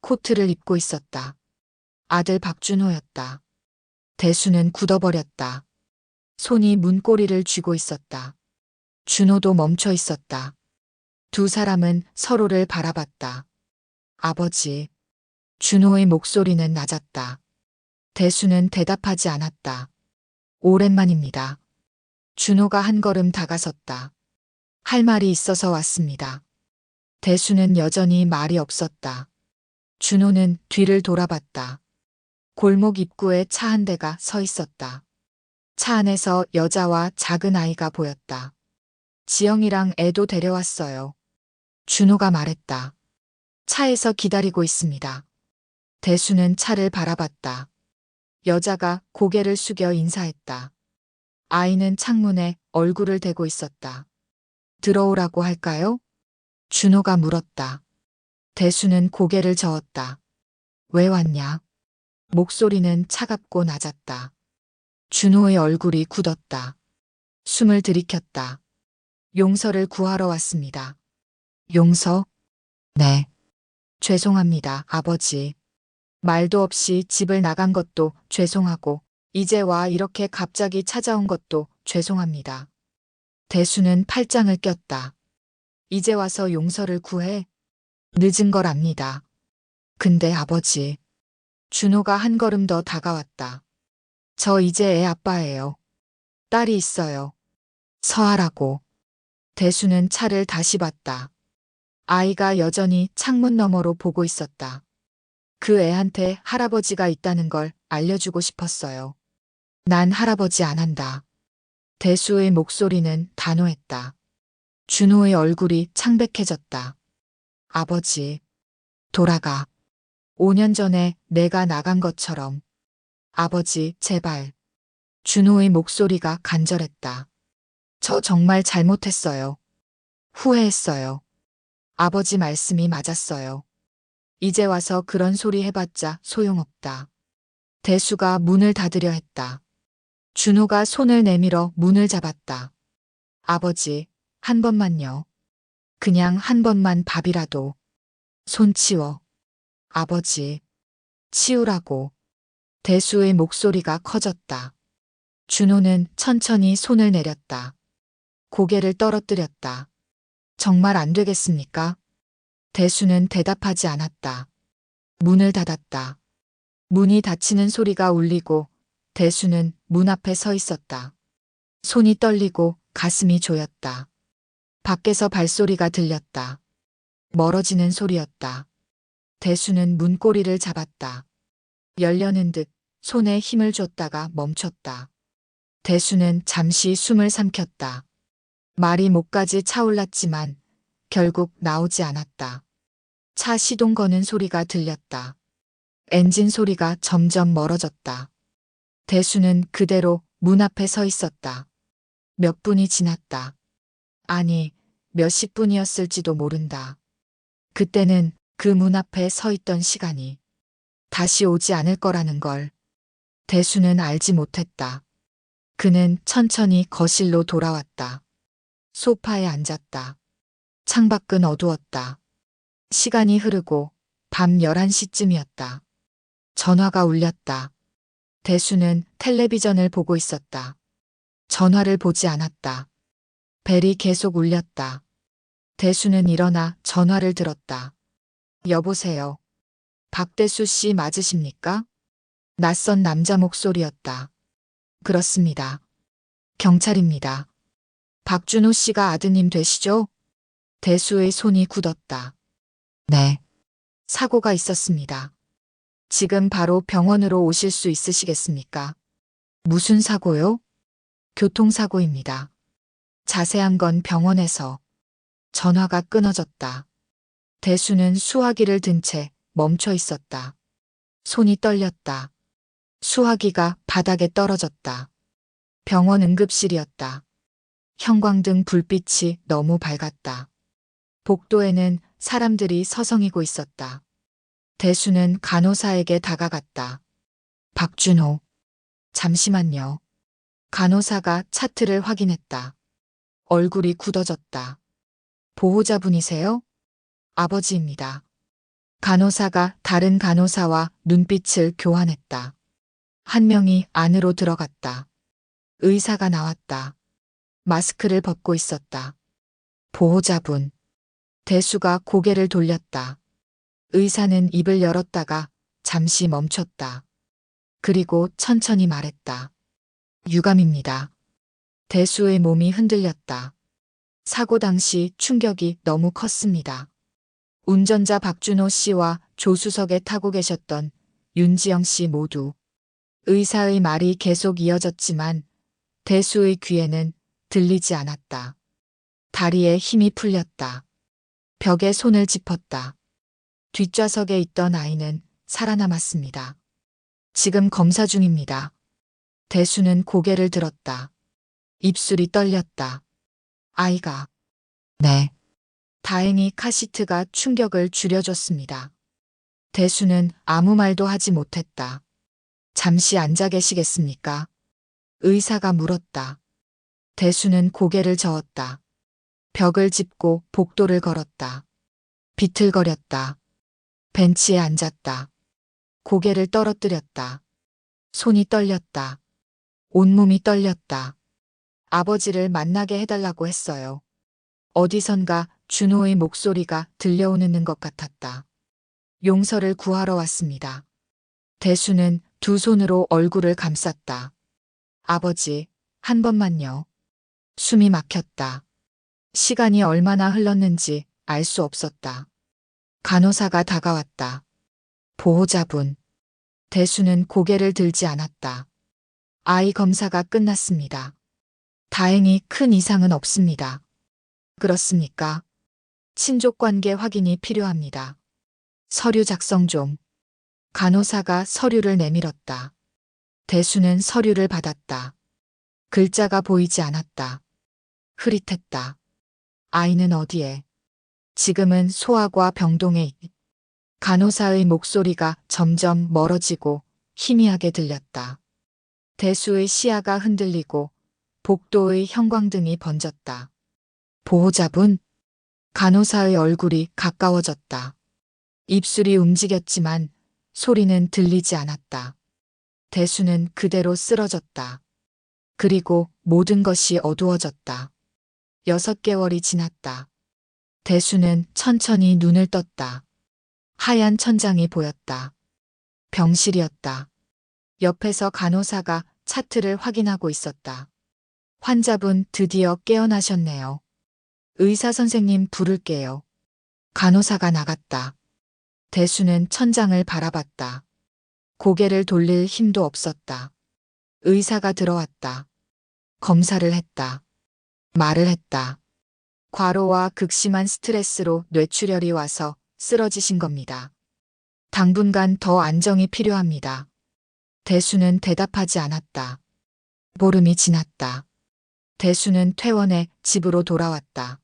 코트를 입고 있었다. 아들 박준호였다. 대수는 굳어버렸다. 손이 문고리를 쥐고 있었다. 준호도 멈춰 있었다. 두 사람은 서로를 바라봤다. 아버지. 준호의 목소리는 낮았다. 대수는 대답하지 않았다. 오랜만입니다. 준호가 한 걸음 다가섰다. 할 말이 있어서 왔습니다. 대수는 여전히 말이 없었다. 준호는 뒤를 돌아봤다. 골목 입구에 차 한 대가 서 있었다. 차 안에서 여자와 작은 아이가 보였다. 지영이랑 애도 데려왔어요. 준호가 말했다. 차에서 기다리고 있습니다. 대수는 차를 바라봤다. 여자가 고개를 숙여 인사했다. 아이는 창문에 얼굴을 대고 있었다. 들어오라고 할까요? 준호가 물었다. 대수는 고개를 저었다. 왜 왔냐? 목소리는 차갑고 낮았다. 준호의 얼굴이 굳었다. 숨을 들이켰다. 용서를 구하러 왔습니다. 용서? 네. 죄송합니다, 아버지. 말도 없이 집을 나간 것도 죄송하고, 이제 와 이렇게 갑자기 찾아온 것도 죄송합니다. 대수는 팔짱을 꼈다. 이제 와서 용서를 구해? 늦은 걸 압니다. 근데 아버지. 준호가 한 걸음 더 다가왔다. 저 이제 애 아빠예요. 딸이 있어요. 서하라고. 대수는 차를 다시 봤다. 아이가 여전히 창문 너머로 보고 있었다. 그 애한테 할아버지가 있다는 걸 알려주고 싶었어요. 난 할아버지 안 한다. 대수의 목소리는 단호했다. 준호의 얼굴이 창백해졌다. 아버지, 돌아가. 5년 전에 내가 나간 것처럼. 아버지, 제발. 준호의 목소리가 간절했다. 저 정말 잘못했어요. 후회했어요. 아버지 말씀이 맞았어요. 이제 와서 그런 소리 해봤자 소용없다. 대수가 문을 닫으려 했다. 준호가 손을 내밀어 문을 잡았다. 아버지, 한 번만요. 그냥 한 번만 밥이라도. 손 치워. 아버지, 치우라고. 대수의 목소리가 커졌다. 준호는 천천히 손을 내렸다. 고개를 떨어뜨렸다. 정말 안 되겠습니까? 대수는 대답하지 않았다. 문을 닫았다. 문이 닫히는 소리가 울리고 대수는 문 앞에 서 있었다. 손이 떨리고 가슴이 조였다. 밖에서 발소리가 들렸다. 멀어지는 소리였다. 대수는 문고리를 잡았다. 열려는 듯 손에 힘을 줬다가 멈췄다. 대수는 잠시 숨을 삼켰다. 말이 목까지 차올랐지만 결국 나오지 않았다. 차 시동 거는 소리가 들렸다. 엔진 소리가 점점 멀어졌다. 대수는 그대로 문 앞에 서 있었다. 몇 분이 지났다. 아니, 몇십 분이었을지도 모른다. 그때는 그 문 앞에 서 있던 시간이 다시 오지 않을 거라는 걸 대수는 알지 못했다. 그는 천천히 거실로 돌아왔다. 소파에 앉았다. 창밖은 어두웠다. 시간이 흐르고 밤 11시쯤이었다. 전화가 울렸다. 대수는 텔레비전을 보고 있었다. 전화를 보지 않았다. 벨이 계속 울렸다. 대수는 일어나 전화를 들었다. 여보세요. 박대수 씨 맞으십니까? 낯선 남자 목소리였다. 그렇습니다. 경찰입니다. 박준호 씨가 아드님 되시죠? 대수의 손이 굳었다. 네. 사고가 있었습니다. 지금 바로 병원으로 오실 수 있으시겠습니까? 무슨 사고요? 교통사고입니다. 자세한 건 병원에서. 전화가 끊어졌다. 대수는 수화기를 든 채 멈춰 있었다. 손이 떨렸다. 수화기가 바닥에 떨어졌다. 병원 응급실이었다. 형광등 불빛이 너무 밝았다. 복도에는 사람들이 서성이고 있었다. 대수는 간호사에게 다가갔다. 박준호. 잠시만요. 간호사가 차트를 확인했다. 얼굴이 굳어졌다. 보호자분이세요? 아버지입니다. 간호사가 다른 간호사와 눈빛을 교환했다. 한 명이 안으로 들어갔다. 의사가 나왔다. 마스크를 벗고 있었다. 보호자분. 대수가 고개를 돌렸다. 의사는 입을 열었다가 잠시 멈췄다. 그리고 천천히 말했다. 유감입니다. 대수의 몸이 흔들렸다. 사고 당시 충격이 너무 컸습니다. 운전자 박준호 씨와 조수석에 타고 계셨던 윤지영 씨 모두. 의사의 말이 계속 이어졌지만 대수의 귀에는 들리지 않았다. 다리에 힘이 풀렸다. 벽에 손을 짚었다. 뒷좌석에 있던 아이는 살아남았습니다. 지금 검사 중입니다. 대수는 고개를 들었다. 입술이 떨렸다. 아이가. 네. 다행히 카시트가 충격을 줄여줬습니다. 대수는 아무 말도 하지 못했다. 잠시 앉아 계시겠습니까? 의사가 물었다. 대수는 고개를 저었다. 벽을 짚고 복도를 걸었다. 비틀거렸다. 벤치에 앉았다. 고개를 떨어뜨렸다. 손이 떨렸다. 온몸이 떨렸다. 아버지를 만나게 해달라고 했어요. 어디선가 준호의 목소리가 들려오는 것 같았다. 용서를 구하러 왔습니다. 대수는 두 손으로 얼굴을 감쌌다. 아버지, 한 번만요. 숨이 막혔다. 시간이 얼마나 흘렀는지 알 수 없었다. 간호사가 다가왔다. 보호자분. 대수는 고개를 들지 않았다. 아이 검사가 끝났습니다. 다행히 큰 이상은 없습니다. 그렇습니까? 친족 관계 확인이 필요합니다. 서류 작성 좀. 간호사가 서류를 내밀었다. 대수는 서류를 받았다. 글자가 보이지 않았다. 흐릿했다. 아이는 어디에? 지금은 소아과 병동에 있. 간호사의 목소리가 점점 멀어지고 희미하게 들렸다. 대수의 시야가 흔들리고 복도의 형광등이 번졌다. 보호자분? 간호사의 얼굴이 가까워졌다. 입술이 움직였지만 소리는 들리지 않았다. 대수는 그대로 쓰러졌다. 그리고 모든 것이 어두워졌다. 6개월이 지났다. 대수는 천천히 눈을 떴다. 하얀 천장이 보였다. 병실이었다. 옆에서 간호사가 차트를 확인하고 있었다. 환자분 드디어 깨어나셨네요. 의사 선생님 부를게요. 간호사가 나갔다. 대수는 천장을 바라봤다. 고개를 돌릴 힘도 없었다. 의사가 들어왔다. 검사를 했다. 말을 했다. 과로와 극심한 스트레스로 뇌출혈이 와서 쓰러지신 겁니다. 당분간 더 안정이 필요합니다. 대수는 대답하지 않았다. 보름이 지났다. 대수는 퇴원해 집으로 돌아왔다.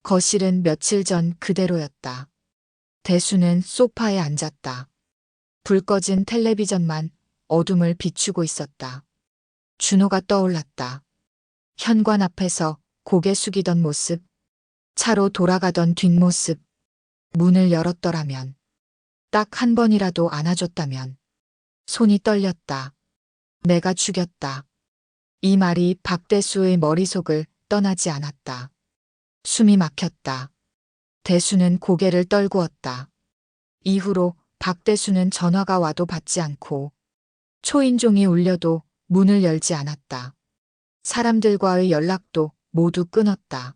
거실은 며칠 전 그대로였다. 대수는 소파에 앉았다. 불 꺼진 텔레비전만 어둠을 비추고 있었다. 준호가 떠올랐다. 현관 앞에서 고개 숙이던 모습, 차로 돌아가던 뒷모습, 문을 열었더라면, 딱 한 번이라도 안아줬다면, 손이 떨렸다. 내가 죽였다. 이 말이 박대수의 머릿속을 떠나지 않았다. 숨이 막혔다. 대수는 고개를 떨구었다. 이후로 박대수는 전화가 와도 받지 않고 초인종이 울려도 문을 열지 않았다. 사람들과의 연락도 모두 끊었다.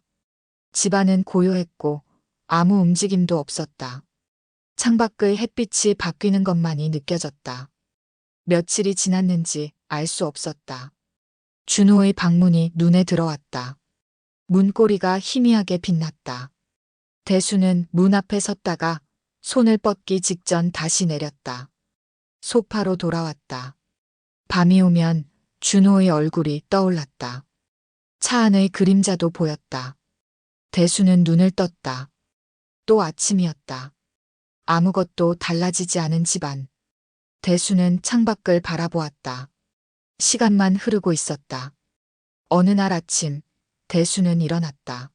집안은 고요했고 아무 움직임도 없었다. 창밖의 햇빛이 바뀌는 것만이 느껴졌다. 며칠이 지났는지 알 수 없었다. 준호의 방문이 눈에 들어왔다. 문고리가 희미하게 빛났다. 대수는 문 앞에 섰다가 손을 뻗기 직전 다시 내렸다. 소파로 돌아왔다. 밤이 오면 준호의 얼굴이 떠올랐다. 차 안의 그림자도 보였다. 대수는 눈을 떴다. 또 아침이었다. 아무것도 달라지지 않은 집안. 대수는 창밖을 바라보았다. 시간만 흐르고 있었다. 어느 날 아침, 대수는 일어났다.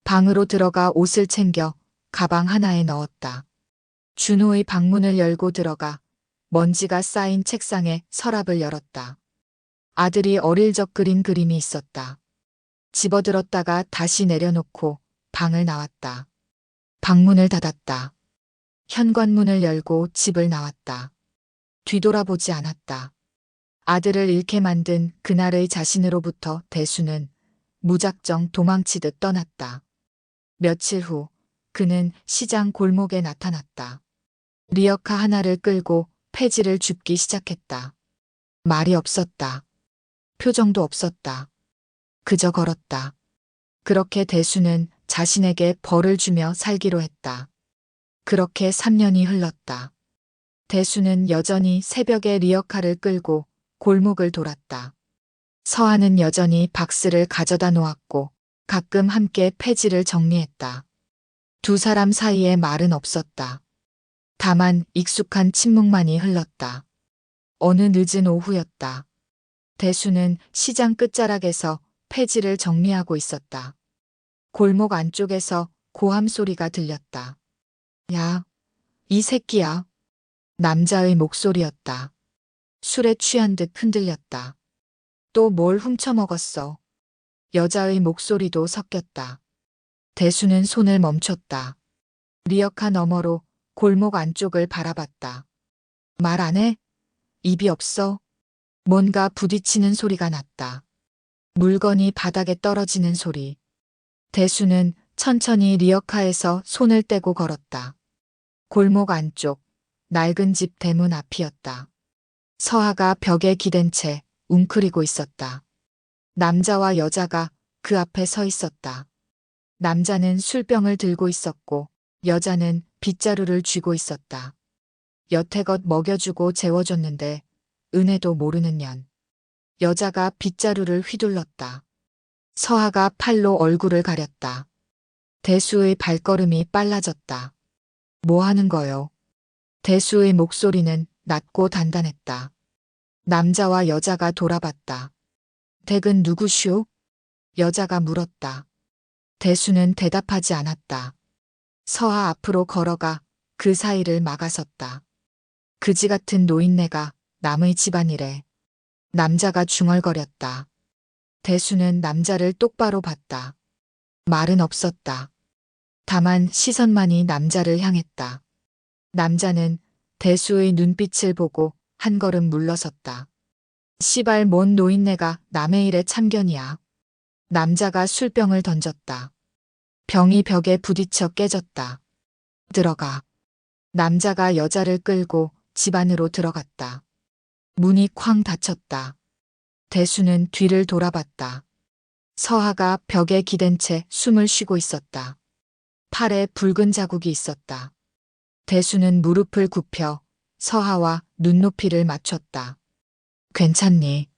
방으로 들어가 옷을 챙겨 가방 하나에 넣었다. 준호의 방문을 열고 들어가 먼지가 쌓인 책상에 서랍을 열었다. 아들이 어릴 적 그린 그림이 있었다. 집어들었다가 다시 내려놓고 방을 나왔다. 방문을 닫았다. 현관문을 열고 집을 나왔다. 뒤돌아보지 않았다. 아들을 잃게 만든 그날의 자신으로부터 대수는 무작정 도망치듯 떠났다. 며칠 후 그는 시장 골목에 나타났다. 리어카 하나를 끌고 폐지를 줍기 시작했다. 말이 없었다. 표정도 없었다. 그저 걸었다. 그렇게 대수는 자신에게 벌을 주며 살기로 했다. 그렇게 3년이 흘렀다. 대수는 여전히 새벽에 리어카를 끌고 골목을 돌았다. 서아는 여전히 박스를 가져다 놓았고 가끔 함께 폐지를 정리했다. 두 사람 사이에 말은 없었다. 다만 익숙한 침묵만이 흘렀다. 어느 늦은 오후였다. 대수는 시장 끝자락에서 폐지를 정리하고 있었다. 골목 안쪽에서 고함 소리가 들렸다. 야, 이 새끼야. 남자의 목소리였다. 술에 취한 듯 흔들렸다. 또 뭘 훔쳐먹었어. 여자의 목소리도 섞였다. 대수는 손을 멈췄다. 리어카 너머로 골목 안쪽을 바라봤다. 말 안 해? 입이 없어? 뭔가 부딪히는 소리가 났다. 물건이 바닥에 떨어지는 소리. 대수는 천천히 리어카에서 손을 떼고 걸었다. 골목 안쪽, 낡은 집 대문 앞이었다. 서아가 벽에 기댄 채 웅크리고 있었다. 남자와 여자가 그 앞에 서 있었다. 남자는 술병을 들고 있었고 여자는 빗자루를 쥐고 있었다. 여태껏 먹여주고 재워줬는데 은혜도 모르는 년. 여자가 빗자루를 휘둘렀다. 서아가 팔로 얼굴을 가렸다. 대수의 발걸음이 빨라졌다. 뭐 하는 거요? 대수의 목소리는 낮고 단단했다. 남자와 여자가 돌아봤다. 댁은 누구시오? 여자가 물었다. 대수는 대답하지 않았다. 서아 앞으로 걸어가 그 사이를 막아섰다. 그지 같은 노인네가 남의 집안이래. 남자가 중얼거렸다. 대수는 남자를 똑바로 봤다. 말은 없었다. 다만 시선만이 남자를 향했다. 남자는 대수의 눈빛을 보고 한 걸음 물러섰다. 씨발 뭔 노인네가 남의 일에 참견이야. 남자가 술병을 던졌다. 병이 벽에 부딪혀 깨졌다. 들어가. 남자가 여자를 끌고 집 안으로 들어갔다. 문이 쾅 닫혔다. 대수는 뒤를 돌아봤다. 서아가 벽에 기댄 채 숨을 쉬고 있었다. 팔에 붉은 자국이 있었다. 대수는 무릎을 굽혀 서아와 눈높이를 맞췄다. 괜찮니?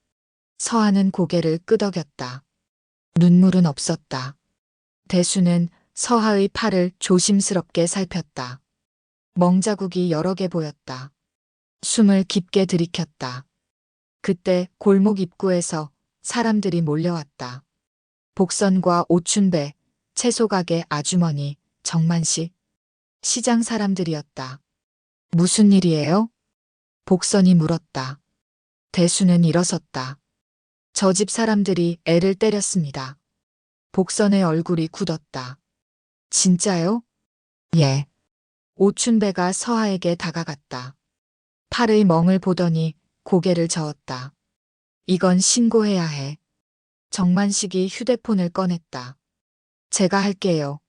서아는 고개를 끄덕였다. 눈물은 없었다. 대수는 서아의 팔을 조심스럽게 살폈다. 멍자국이 여러 개 보였다. 숨을 깊게 들이켰다. 그때 골목 입구에서 사람들이 몰려왔다. 복선과 오춘배, 채소가게 아주머니, 정만식, 시장 사람들이었다. 무슨 일이에요? 복선이 물었다. 대수는 일어섰다. 저 집 사람들이 애를 때렸습니다. 복선의 얼굴이 굳었다. 진짜요? 예. 오춘배가 서하에게 다가갔다. 팔의 멍을 보더니 고개를 저었다. 이건 신고해야 해. 정만식이 휴대폰을 꺼냈다. 제가 할게요.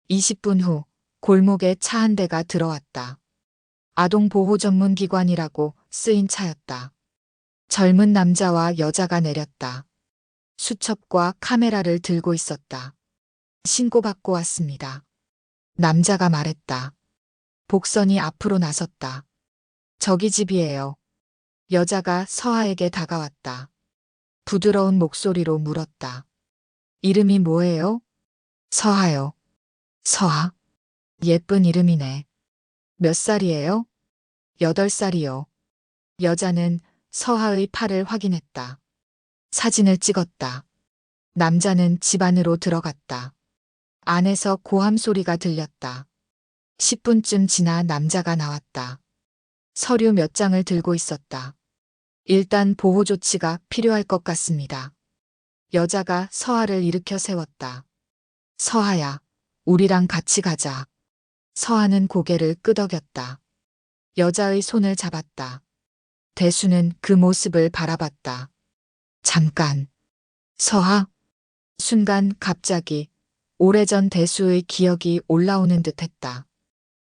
20분 후 골목에 차 한 대가 들어왔다. 아동보호전문기관이라고 쓰인 차였다. 젊은 남자와 여자가 내렸다. 수첩과 카메라를 들고 있었다. 신고받고 왔습니다. 남자가 말했다. 복선이 앞으로 나섰다. 저기 집이에요. 여자가 서하에게 다가왔다. 부드러운 목소리로 물었다. 이름이 뭐예요? 서하요. 서하? 예쁜 이름이네. 몇 살이에요? 8살이요. 여자는 서하의 팔을 확인했다. 사진을 찍었다. 남자는 집 안으로 들어갔다. 안에서 고함 소리가 들렸다. 10분쯤 지나 남자가 나왔다. 서류 몇 장을 들고 있었다. 일단 보호 조치가 필요할 것 같습니다. 여자가 서하를 일으켜 세웠다. 서하야, 우리랑 같이 가자. 서하는 고개를 끄덕였다. 여자의 손을 잡았다. 대수는 그 모습을 바라봤다. 잠깐. 서하? 순간 갑자기 오래전 대수의 기억이 올라오는 듯 했다.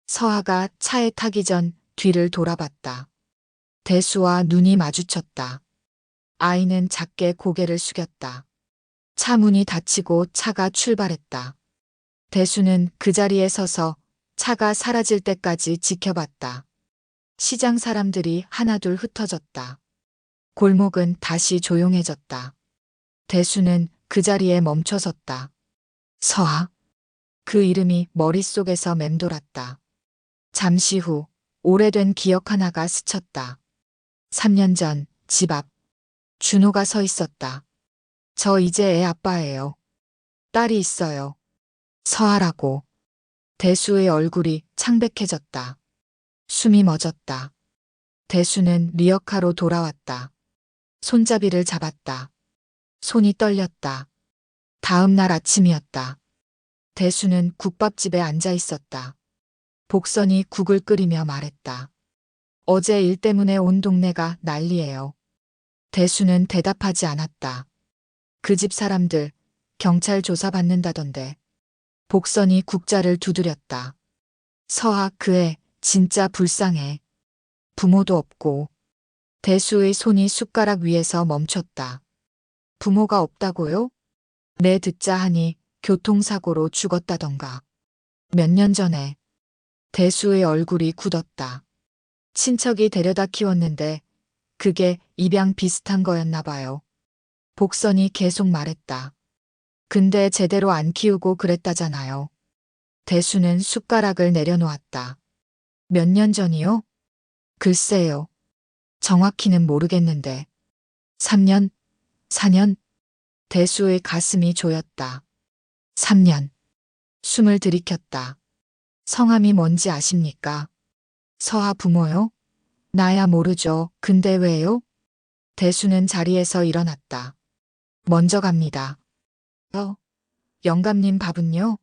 서하가 차에 타기 전 뒤를 돌아봤다. 대수와 눈이 마주쳤다. 아이는 작게 고개를 숙였다. 차 문이 닫히고 차가 출발했다. 대수는 그 자리에 서서 차가 사라질 때까지 지켜봤다. 시장 사람들이 하나둘 흩어졌다. 골목은 다시 조용해졌다. 대수는 그 자리에 멈춰섰다. 서하. 그 이름이 머릿속에서 맴돌았다. 잠시 후 오래된 기억 하나가 스쳤다. 3년 전 집 앞. 준호가 서 있었다. 저 이제 애 아빠예요. 딸이 있어요. 서하라고. 대수의 얼굴이 창백해졌다. 숨이 멎었다. 대수는 리어카로 돌아왔다. 손잡이를 잡았다. 손이 떨렸다. 다음 날 아침이었다. 대수는 국밥집에 앉아 있었다. 복선이 국을 끓이며 말했다. 어제 일 때문에 온 동네가 난리예요. 대수는 대답하지 않았다. 그 집 사람들 경찰 조사받는다던데. 복선이 국자를 두드렸다. 서하 그 애 진짜 불쌍해. 부모도 없고. 대수의 손이 숟가락 위에서 멈췄다. 부모가 없다고요? 네 듣자 하니 교통사고로 죽었다던가. 몇 년 전에. 대수의 얼굴이 굳었다. 친척이 데려다 키웠는데 그게 입양 비슷한 거였나 봐요. 복선이 계속 말했다. 근데 제대로 안 키우고 그랬다잖아요. 대수는 숟가락을 내려놓았다. 몇 년 전이요? 글쎄요. 정확히는 모르겠는데. 3년? 4년? 대수의 가슴이 조였다. 3년. 숨을 들이켰다. 성함이 뭔지 아십니까? 서하 부모요? 나야 모르죠. 근데 왜요? 대수는 자리에서 일어났다. 먼저 갑니다. 영감님 밥은요?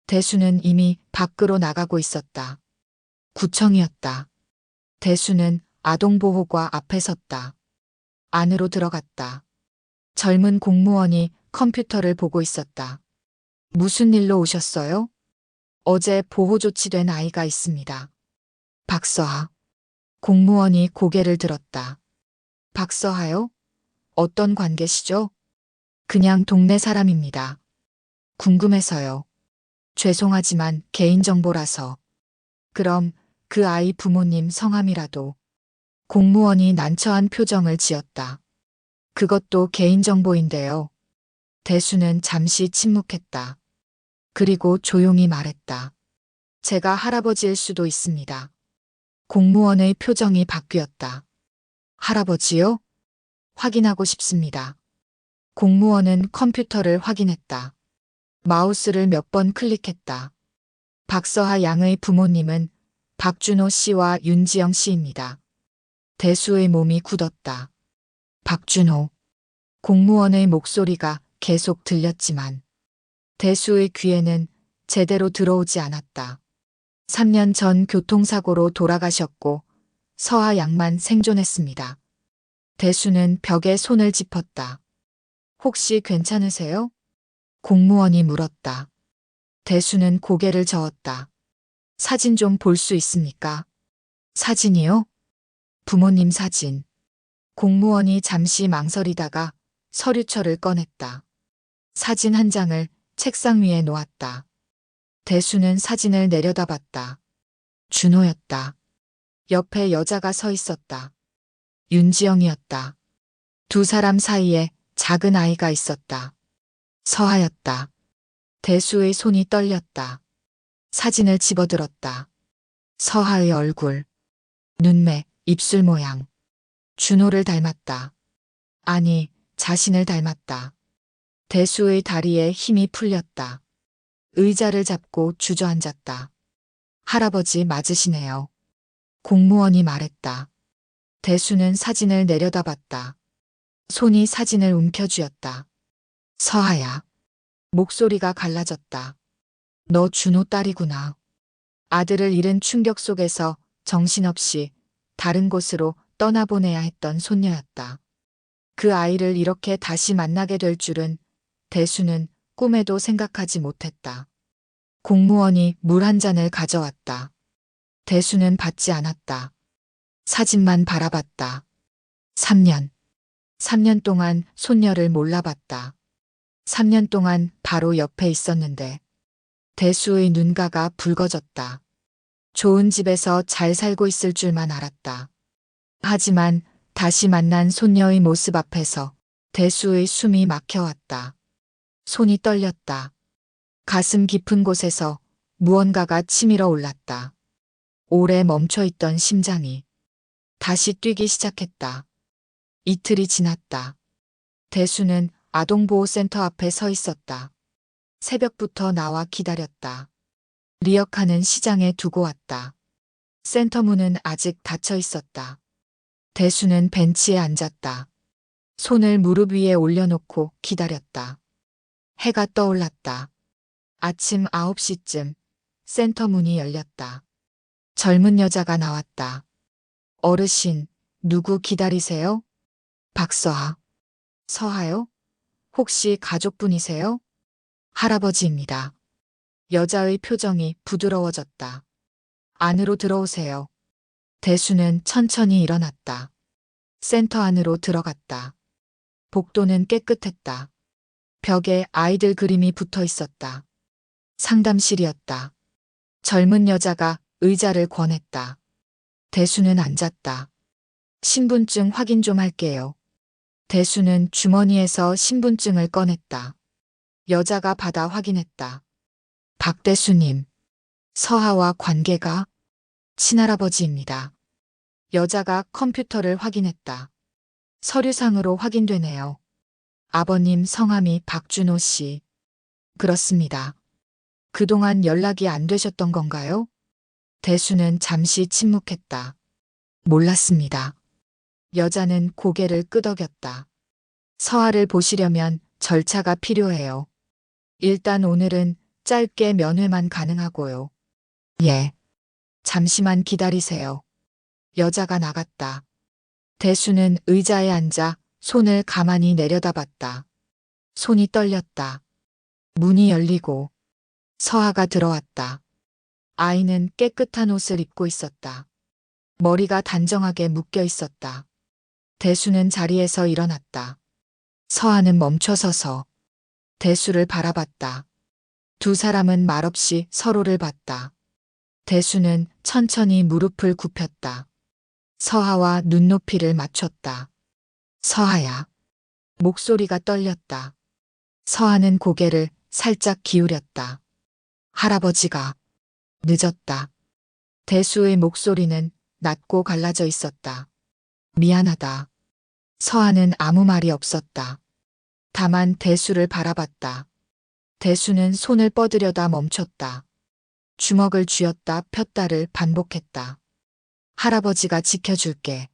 대수는 이미 밖으로 나가고 있었다. 구청이었다. 대수는 아동보호과 앞에 섰다. 안으로 들어갔다. 젊은 공무원이 컴퓨터를 보고 있었다. 무슨 일로 오셨어요? 어제 보호 조치된 아이가 있습니다. 박서하. 공무원이 고개를 들었다. 박서하요? 어떤 관계시죠? 그냥 동네 사람입니다. 궁금해서요. 죄송하지만 개인정보라서. 그럼 그 아이 부모님 성함이라도. 공무원이 난처한 표정을 지었다. 그것도 개인정보인데요. 대수는 잠시 침묵했다. 그리고 조용히 말했다. 제가 할아버지일 수도 있습니다. 공무원의 표정이 바뀌었다. 할아버지요? 확인하고 싶습니다. 공무원은 컴퓨터를 확인했다. 마우스를 몇 번 클릭했다. 박서하 양의 부모님은 박준호 씨와 윤지영 씨입니다. 대수의 몸이 굳었다. 박준호. 공무원의 목소리가 계속 들렸지만 대수의 귀에는 제대로 들어오지 않았다. 3년 전 교통사고로 돌아가셨고 서하 양만 생존했습니다. 대수는 벽에 손을 짚었다. 혹시 괜찮으세요? 공무원이 물었다. 대수는 고개를 저었다. 사진 좀 볼 수 있습니까? 사진이요? 부모님 사진. 공무원이 잠시 망설이다가 서류철을 꺼냈다. 사진 한 장을 책상 위에 놓았다. 대수는 사진을 내려다봤다. 준호였다. 옆에 여자가 서 있었다. 윤지영이었다. 두 사람 사이에 작은 아이가 있었다. 서하였다. 대수의 손이 떨렸다. 사진을 집어들었다. 서하의 얼굴, 눈매, 입술 모양. 준호를 닮았다. 아니, 자신을 닮았다. 대수의 다리에 힘이 풀렸다. 의자를 잡고 주저앉았다. 할아버지 맞으시네요. 공무원이 말했다. 대수는 사진을 내려다봤다. 손이 사진을 움켜쥐었다. 서하야. 목소리가 갈라졌다. 너 준호 딸이구나. 아들을 잃은 충격 속에서 정신없이 다른 곳으로 떠나보내야 했던 손녀였다. 그 아이를 이렇게 다시 만나게 될 줄은 대수는 꿈에도 생각하지 못했다. 공무원이 물 한 잔을 가져왔다. 대수는 받지 않았다. 사진만 바라봤다. 3년. 3년 동안 손녀를 몰라봤다. 3년 동안 바로 옆에 있었는데 대수의 눈가가 붉어졌다. 좋은 집에서 잘 살고 있을 줄만 알았다. 하지만 다시 만난 손녀의 모습 앞에서 대수의 숨이 막혀왔다. 손이 떨렸다. 가슴 깊은 곳에서 무언가가 치밀어 올랐다. 오래 멈춰있던 심장이 다시 뛰기 시작했다. 이틀이 지났다. 대수는 아동보호센터 앞에 서 있었다. 새벽부터 나와 기다렸다. 리어카는 시장에 두고 왔다. 센터 문은 아직 닫혀 있었다. 대수는 벤치에 앉았다. 손을 무릎 위에 올려놓고 기다렸다. 해가 떠올랐다. 아침 9시쯤 센터 문이 열렸다. 젊은 여자가 나왔다. 어르신, 누구 기다리세요? 박서하. 서하요? 혹시 가족분이세요? 할아버지입니다. 여자의 표정이 부드러워졌다. 안으로 들어오세요. 대수는 천천히 일어났다. 센터 안으로 들어갔다. 복도는 깨끗했다. 벽에 아이들 그림이 붙어 있었다. 상담실이었다. 젊은 여자가 의자를 권했다. 대수는 앉았다. 신분증 확인 좀 할게요. 대수는 주머니에서 신분증을 꺼냈다. 여자가 받아 확인했다. 박대수님, 서하와 관계가 친할아버지입니다. 여자가 컴퓨터를 확인했다. 서류상으로 확인되네요. 아버님 성함이 박준호 씨. 그렇습니다. 그동안 연락이 안 되셨던 건가요? 대수는 잠시 침묵했다. 몰랐습니다. 여자는 고개를 끄덕였다. 서하를 보시려면 절차가 필요해요. 일단 오늘은 짧게 면회만 가능하고요. 예. 잠시만 기다리세요. 여자가 나갔다. 대수는 의자에 앉아 손을 가만히 내려다봤다. 손이 떨렸다. 문이 열리고 서하가 들어왔다. 아이는 깨끗한 옷을 입고 있었다. 머리가 단정하게 묶여 있었다. 대수는 자리에서 일어났다. 서하는 멈춰서서 대수를 바라봤다. 두 사람은 말없이 서로를 봤다. 대수는 천천히 무릎을 굽혔다. 서하와 눈높이를 맞췄다. 서하야. 목소리가 떨렸다. 서하는 고개를 살짝 기울였다. 할아버지가 늦었다. 대수의 목소리는 낮고 갈라져 있었다. 미안하다. 서하는 아무 말이 없었다. 다만 대수를 바라봤다. 대수는 손을 뻗으려다 멈췄다. 주먹을 쥐었다 폈다를 반복했다. 할아버지가 지켜줄게.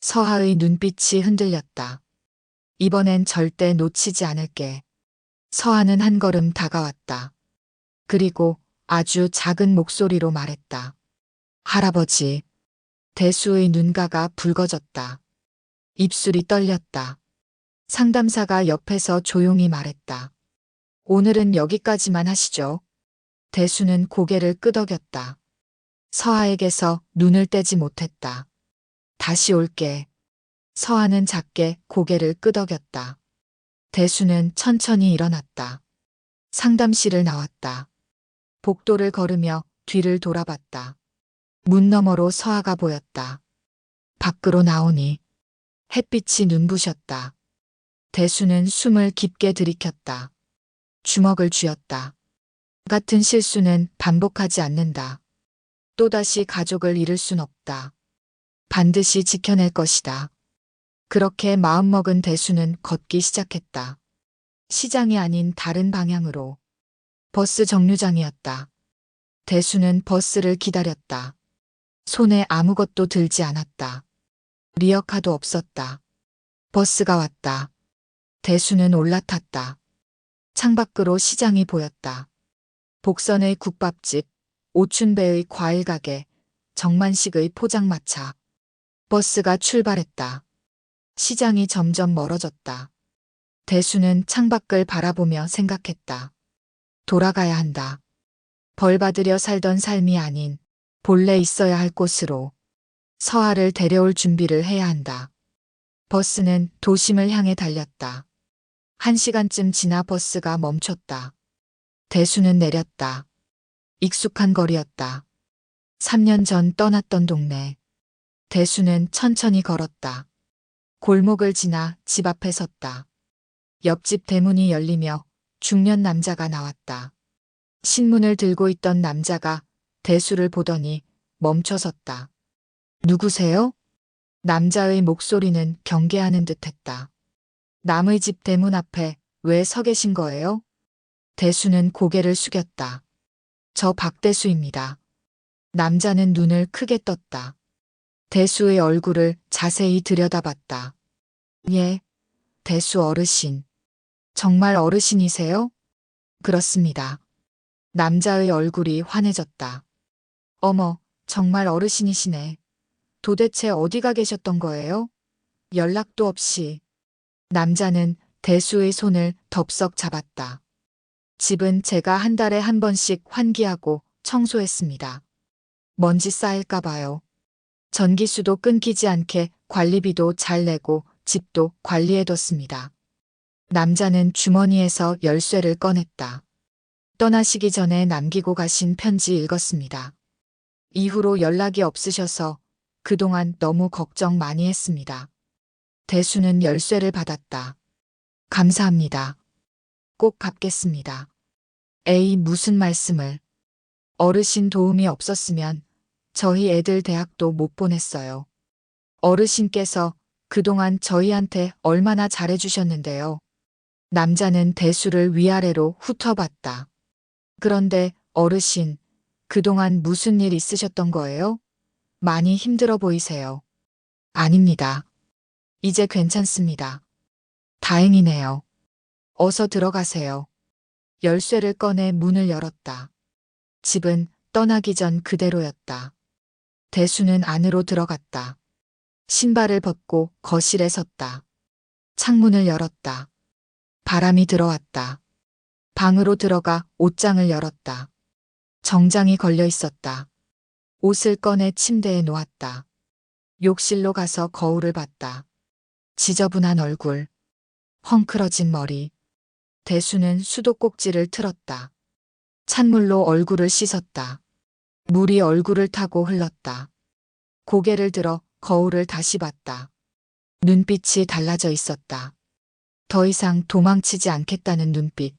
서하의 눈빛이 흔들렸다. 이번엔 절대 놓치지 않을게. 서하는 한 걸음 다가왔다. 그리고 아주 작은 목소리로 말했다. 할아버지. 대수의 눈가가 붉어졌다. 입술이 떨렸다. 상담사가 옆에서 조용히 말했다. 오늘은 여기까지만 하시죠. 대수는 고개를 끄덕였다. 서하에게서 눈을 떼지 못했다. 다시 올게. 서하는 작게 고개를 끄덕였다. 대수는 천천히 일어났다. 상담실을 나왔다. 복도를 걸으며 뒤를 돌아봤다. 문 너머로 서하가 보였다. 밖으로 나오니 햇빛이 눈부셨다. 대수는 숨을 깊게 들이켰다. 주먹을 쥐었다. 같은 실수는 반복하지 않는다. 또다시 가족을 잃을 순 없다. 반드시 지켜낼 것이다. 그렇게 마음먹은 대수는 걷기 시작했다. 시장이 아닌 다른 방향으로. 버스 정류장이었다. 대수는 버스를 기다렸다. 손에 아무것도 들지 않았다. 리어카도 없었다. 버스가 왔다. 대수는 올라탔다. 창밖으로 시장이 보였다. 복선의 국밥집, 오춘배의 과일가게, 정만식의 포장마차. 버스가 출발했다. 시장이 점점 멀어졌다. 대수는 창밖을 바라보며 생각했다. 돌아가야 한다. 벌 받으려 살던 삶이 아닌 본래 있어야 할 곳으로. 서하를 데려올 준비를 해야 한다. 버스는 도심을 향해 달렸다. 1시간쯤 지나 버스가 멈췄다. 대수는 내렸다. 익숙한 거리였다. 3년 전 떠났던 동네. 대수는 천천히 걸었다. 골목을 지나 집 앞에 섰다. 옆집 대문이 열리며 중년 남자가 나왔다. 신문을 들고 있던 남자가 대수를 보더니 멈춰섰다. 누구세요? 남자의 목소리는 경계하는 듯했다. 남의 집 대문 앞에 왜 서 계신 거예요? 대수는 고개를 숙였다. 저 박대수입니다. 남자는 눈을 크게 떴다. 대수의 얼굴을 자세히 들여다봤다. 예, 대수 어르신. 정말 어르신이세요? 그렇습니다. 남자의 얼굴이 환해졌다. 어머, 정말 어르신이시네. 도대체 어디가 계셨던 거예요? 연락도 없이. 남자는 대수의 손을 덥석 잡았다. 집은 제가 한 달에 한 번씩 환기하고 청소했습니다. 먼지 쌓일까 봐요. 전기수도 끊기지 않게 관리비도 잘 내고 집도 관리해뒀습니다. 남자는 주머니에서 열쇠를 꺼냈다. 떠나시기 전에 남기고 가신 편지 읽었습니다. 이후로 연락이 없으셔서 그동안 너무 걱정 많이 했습니다. 대수는 열쇠를 받았다. 감사합니다. 꼭 갚겠습니다. 에이, 무슨 말씀을. 어르신 도움이 없었으면 저희 애들 대학도 못 보냈어요. 어르신께서 그동안 저희한테 얼마나 잘해주셨는데요. 남자는 대수를 위아래로 훑어봤다. 그런데 어르신, 그동안 무슨 일 있으셨던 거예요? 많이 힘들어 보이세요. 아닙니다. 이제 괜찮습니다. 다행이네요. 어서 들어가세요. 열쇠를 꺼내 문을 열었다. 집은 떠나기 전 그대로였다. 대수는 안으로 들어갔다. 신발을 벗고 거실에 섰다. 창문을 열었다. 바람이 들어왔다. 방으로 들어가 옷장을 열었다. 정장이 걸려 있었다. 옷을 꺼내 침대에 놓았다. 욕실로 가서 거울을 봤다. 지저분한 얼굴, 헝클어진 머리. 대수는 수도꼭지를 틀었다. 찬물로 얼굴을 씻었다. 물이 얼굴을 타고 흘렀다. 고개를 들어 거울을 다시 봤다. 눈빛이 달라져 있었다. 더 이상 도망치지 않겠다는 눈빛.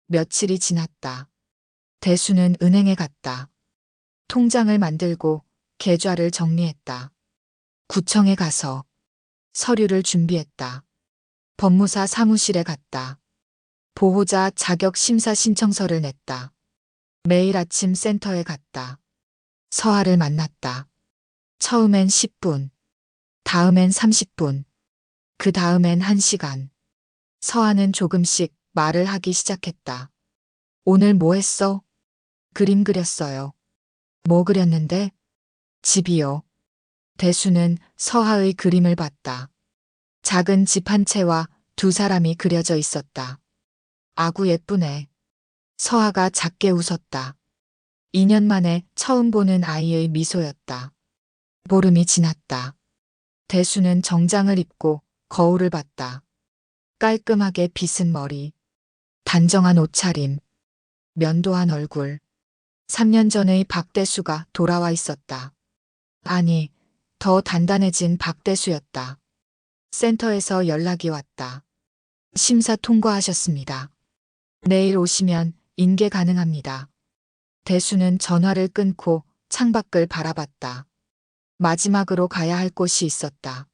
며칠이 지났다. 대수는 은행에 갔다. 통장을 만들고 계좌를 정리했다. 구청에 가서 서류를 준비했다. 법무사 사무실에 갔다. 보호자 자격 심사 신청서를 냈다. 매일 아침 센터에 갔다. 서하를 만났다. 처음엔 10분, 다음엔 30분. 그 다음엔 1시간. 서아는 조금씩 말을 하기 시작했다. 오늘 뭐 했어? 그림 그렸어요. 뭐 그렸는데? 집이요. 대수는 서아의 그림을 봤다. 작은 집 한 채와 두 사람이 그려져 있었다. 아구 예쁘네. 서아가 작게 웃었다. 2년 만에 처음 보는 아이의 미소였다. 보름이 지났다. 대수는 정장을 입고 거울을 봤다. 깔끔하게 빗은 머리, 단정한 옷차림, 면도한 얼굴. 3년 전의 박대수가 돌아와 있었다. 아니, 더 단단해진 박대수였다. 센터에서 연락이 왔다. 심사 통과하셨습니다. 내일 오시면 인계 가능합니다. 대수는 전화를 끊고 창밖을 바라봤다. 마지막으로 가야 할 곳이 있었다.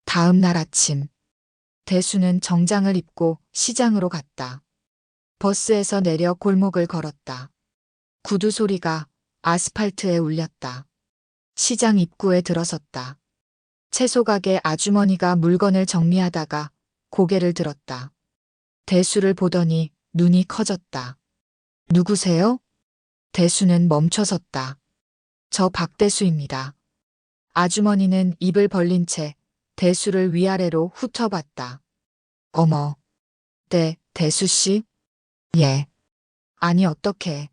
다음 날 아침, 대수는 정장을 입고 시장으로 갔다. 버스에서 내려 골목을 걸었다. 구두 소리가 아스팔트에 울렸다. 시장 입구에 들어섰다. 채소 가게 아주머니가 물건을 정리하다가 고개를 들었다. 대수를 보더니 눈이 커졌다. 누구세요? 대수는 멈춰섰다. 저 박대수입니다. 아주머니는 입을 벌린 채 대수를 위아래로 훑어봤다. 어머, 네, 대수씨? 예. 아니 어떻게.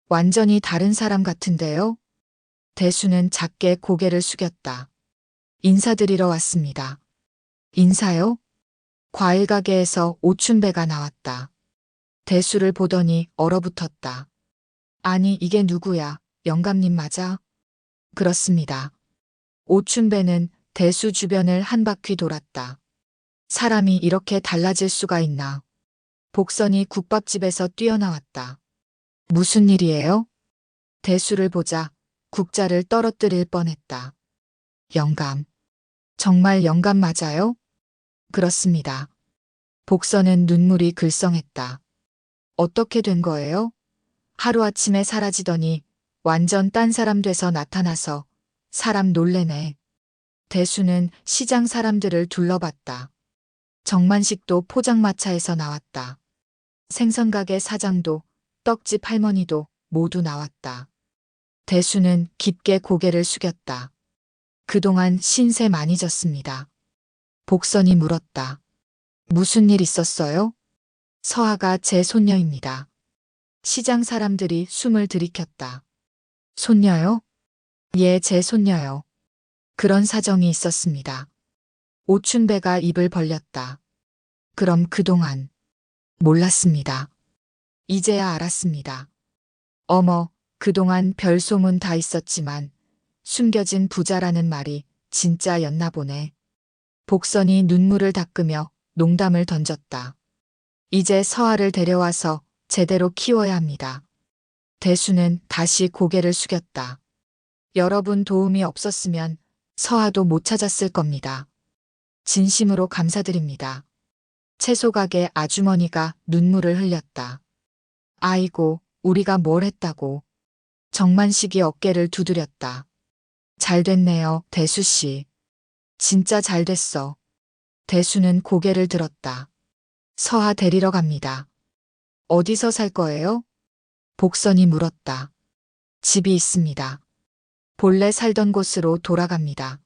완전히 다른 사람 같은데요? 대수는 작게 고개를 숙였다. 인사드리러 왔습니다. 인사요? 과일 가게에서 오춘배가 나왔다. 대수를 보더니 얼어붙었다. 아니 이게 누구야? 영감님 맞아? 그렇습니다. 오춘배는 대수 주변을 한 바퀴 돌았다. 사람이 이렇게 달라질 수가 있나? 복선이 국밥집에서 뛰어나왔다. 무슨 일이에요? 대수를 보자 국자를 떨어뜨릴 뻔했다. 영감. 정말 영감 맞아요? 그렇습니다. 복선은 눈물이 글썽했다. 어떻게 된 거예요? 하루아침에 사라지더니 완전 딴 사람 돼서 나타나서 사람 놀래네. 대수는 시장 사람들을 둘러봤다. 정만식도 포장마차에서 나왔다. 생선가게 사장도 떡집 할머니도 모두 나왔다. 대수는 깊게 고개를 숙였다. 그동안 신세 많이 졌습니다. 복선이 물었다. 무슨 일 있었어요? 서아가 제 손녀입니다. 시장 사람들이 숨을 들이켰다. 손녀요? 예, 제 손녀요. 그런 사정이 있었습니다. 오춘배가 입을 벌렸다. 그럼 그동안 몰랐습니다. 이제야 알았습니다. 어머, 그동안 별 소문 다 있었지만 숨겨진 부자라는 말이 진짜였나 보네. 복선이 눈물을 닦으며 농담을 던졌다. 이제 서아를 데려와서 제대로 키워야 합니다. 대수는 다시 고개를 숙였다. 여러분 도움이 없었으면 서아도 못 찾았을 겁니다. 진심으로 감사드립니다. 채소가게 아주머니가 눈물을 흘렸다. 아이고, 우리가 뭘 했다고. 정만식이 어깨를 두드렸다. 잘 됐네요, 대수씨. 진짜 잘 됐어. 대수는 고개를 들었다. 서아 데리러 갑니다. 어디서 살 거예요? 복선이 물었다. 집이 있습니다. 본래 살던 곳으로 돌아갑니다.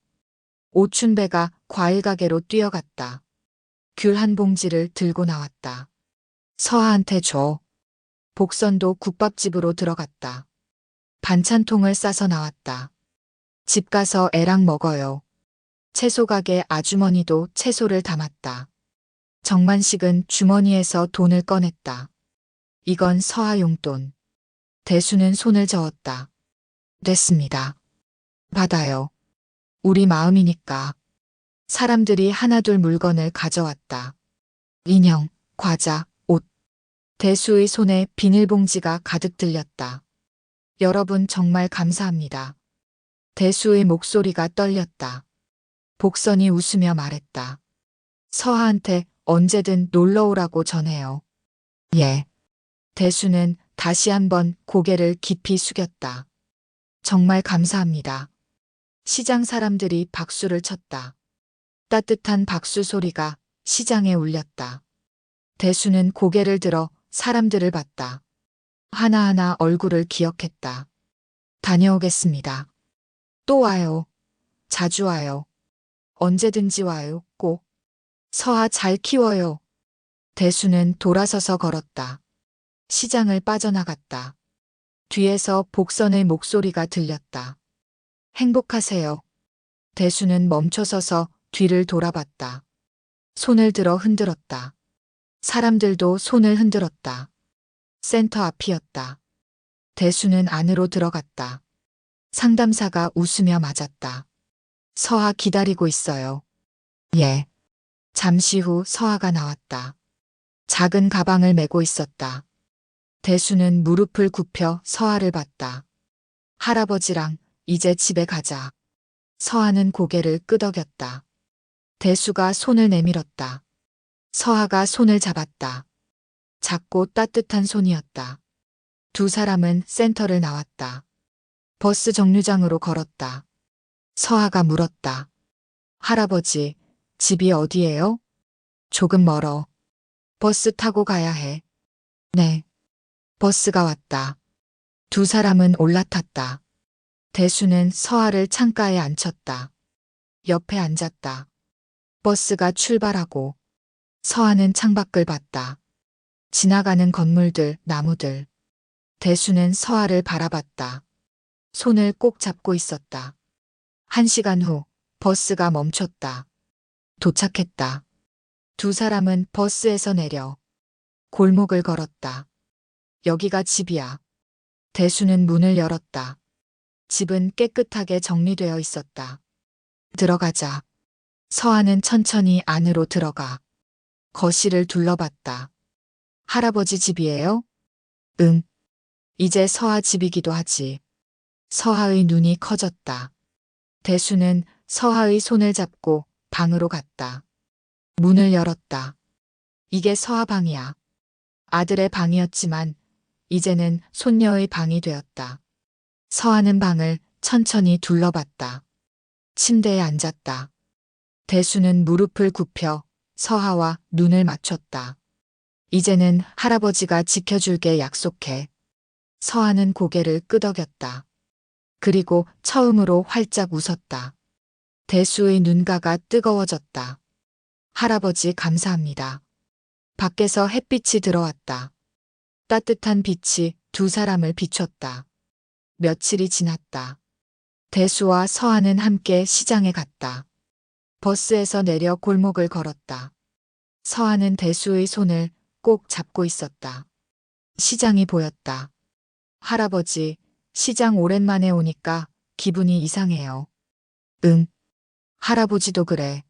오춘배가 과일 가게로 뛰어갔다. 귤 한 봉지를 들고 나왔다. 서아한테 줘. 복선도 국밥집으로 들어갔다. 반찬통을 싸서 나왔다. 집 가서 애랑 먹어요. 채소 가게 아주머니도 채소를 담았다. 정만식은 주머니에서 돈을 꺼냈다. 이건 서아 용돈. 대수는 손을 저었다. 됐습니다. 받아요. 우리 마음이니까. 사람들이 하나둘 물건을 가져왔다. 인형, 과자, 옷. 대수의 손에 비닐봉지가 가득 들렸다. 여러분 정말 감사합니다. 대수의 목소리가 떨렸다. 복선이 웃으며 말했다. 서아한테 언제든 놀러 오라고 전해요. 예. 대수는 다시 한번 고개를 깊이 숙였다. 정말 감사합니다. 시장 사람들이 박수를 쳤다. 따뜻한 박수 소리가 시장에 울렸다. 대수는 고개를 들어 사람들을 봤다. 하나하나 얼굴을 기억했다. 다녀오겠습니다. 또 와요. 자주 와요. 언제든지 와요. 꼭. 서아 잘 키워요. 대수는 돌아서서 걸었다. 시장을 빠져나갔다. 뒤에서 복선의 목소리가 들렸다. 행복하세요. 대수는 멈춰서서 뒤를 돌아봤다. 손을 들어 흔들었다. 사람들도 손을 흔들었다. 센터 앞이었다. 대수는 안으로 들어갔다. 상담사가 웃으며 맞았다. 서아 기다리고 있어요. 예. 잠시 후 서아가 나왔다. 작은 가방을 메고 있었다. 대수는 무릎을 굽혀 서아를 봤다. 할아버지랑 이제 집에 가자. 서아는 고개를 끄덕였다. 대수가 손을 내밀었다. 서아가 손을 잡았다. 작고 따뜻한 손이었다. 두 사람은 센터를 나왔다. 버스 정류장으로 걸었다. 서아가 물었다. 할아버지, 집이 어디예요? 조금 멀어. 버스 타고 가야 해. 네. 버스가 왔다. 두 사람은 올라탔다. 대수는 서아를 창가에 앉혔다. 옆에 앉았다. 버스가 출발하고 서아는 창밖을 봤다. 지나가는 건물들, 나무들. 대수는 서아를 바라봤다. 손을 꼭 잡고 있었다. 1시간 후 버스가 멈췄다. 도착했다. 두 사람은 버스에서 내려 골목을 걸었다. 여기가 집이야. 대수는 문을 열었다. 집은 깨끗하게 정리되어 있었다. 들어가자. 서아는 천천히 안으로 들어가 거실을 둘러봤다. 할아버지 집이에요? 응. 이제 서아 집이기도 하지. 서아의 눈이 커졌다. 대수는 서아의 손을 잡고 방으로 갔다. 문을 열었다. 이게 서아 방이야. 아들의 방이었지만 이제는 손녀의 방이 되었다. 서아는 방을 천천히 둘러봤다. 침대에 앉았다. 대수는 무릎을 굽혀 서아와 눈을 맞췄다. 이제는 할아버지가 지켜줄게 약속해. 서아는 고개를 끄덕였다. 그리고 처음으로 활짝 웃었다. 대수의 눈가가 뜨거워졌다. 할아버지 감사합니다. 밖에서 햇빛이 들어왔다. 따뜻한 빛이 두 사람을 비췄다. 며칠이 지났다. 대수와 서아는 함께 시장에 갔다. 버스에서 내려 골목을 걸었다. 서아는 대수의 손을 꼭 잡고 있었다. 시장이 보였다. 할아버지, 시장 오랜만에 오니까 기분이 이상해요. 응. 할아버지도 그래.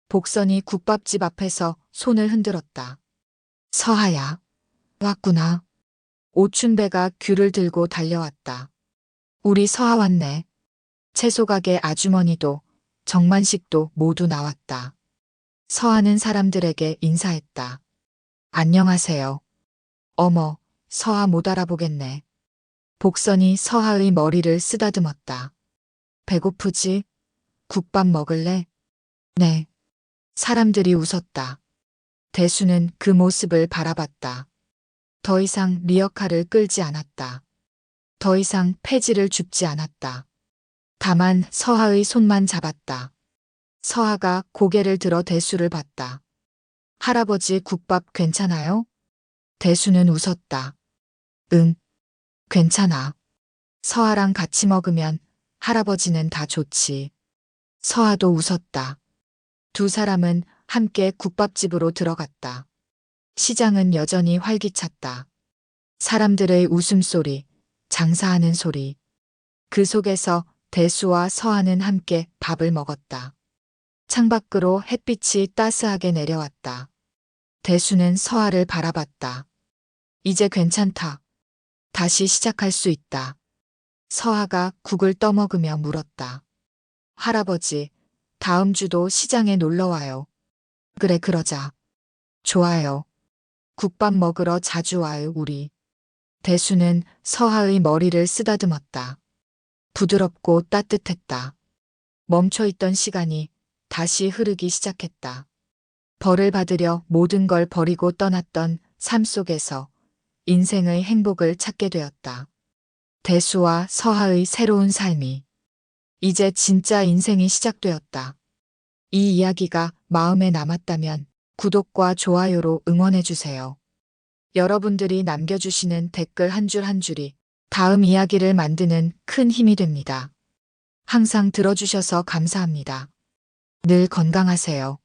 복선이 국밥집 앞에서 손을 흔들었다. 서아야. 왔구나. 오춘배가 귤을 들고 달려왔다. 우리 서아 왔네. 채소가게 아주머니도 정만식도 모두 나왔다. 서아는 사람들에게 인사했다. 안녕하세요. 어머, 서아 못 알아보겠네. 복선이 서아의 머리를 쓰다듬었다. 배고프지? 국밥 먹을래? 네. 사람들이 웃었다. 대수는 그 모습을 바라봤다. 더 이상 리어카를 끌지 않았다. 더 이상 폐지를 줍지 않았다. 다만 서아의 손만 잡았다. 서아가 고개를 들어 대수를 봤다. 할아버지 국밥 괜찮아요? 대수는 웃었다. 응, 괜찮아. 서아랑 같이 먹으면 할아버지는 다 좋지. 서아도 웃었다. 두 사람은 함께 국밥집으로 들어갔다. 시장은 여전히 활기찼다. 사람들의 웃음소리, 장사하는 소리. 그 속에서 대수와 서아는 함께 밥을 먹었다. 창밖으로 햇빛이 따스하게 내려왔다. 대수는 서아를 바라봤다. 이제 괜찮다. 다시 시작할 수 있다. 서아가 국을 떠먹으며 물었다. 할아버지, 다음 주도 시장에 놀러 와요. 그래, 그러자. 좋아요. 국밥 먹으러 자주 와요, 우리. 대수는 서아의 머리를 쓰다듬었다. 부드럽고 따뜻했다. 멈춰있던 시간이 다시 흐르기 시작했다. 벌을 받으려 모든 걸 버리고 떠났던 삶 속에서 인생의 행복을 찾게 되었다. 대수와 서하의 새로운 삶이 이제 진짜 인생이 시작되었다. 이 이야기가 마음에 남았다면 구독과 좋아요로 응원해주세요. 여러분들이 남겨주시는 댓글 한 줄 한 줄이 다음 이야기를 만드는 큰 힘이 됩니다. 항상 들어주셔서 감사합니다. 늘 건강하세요.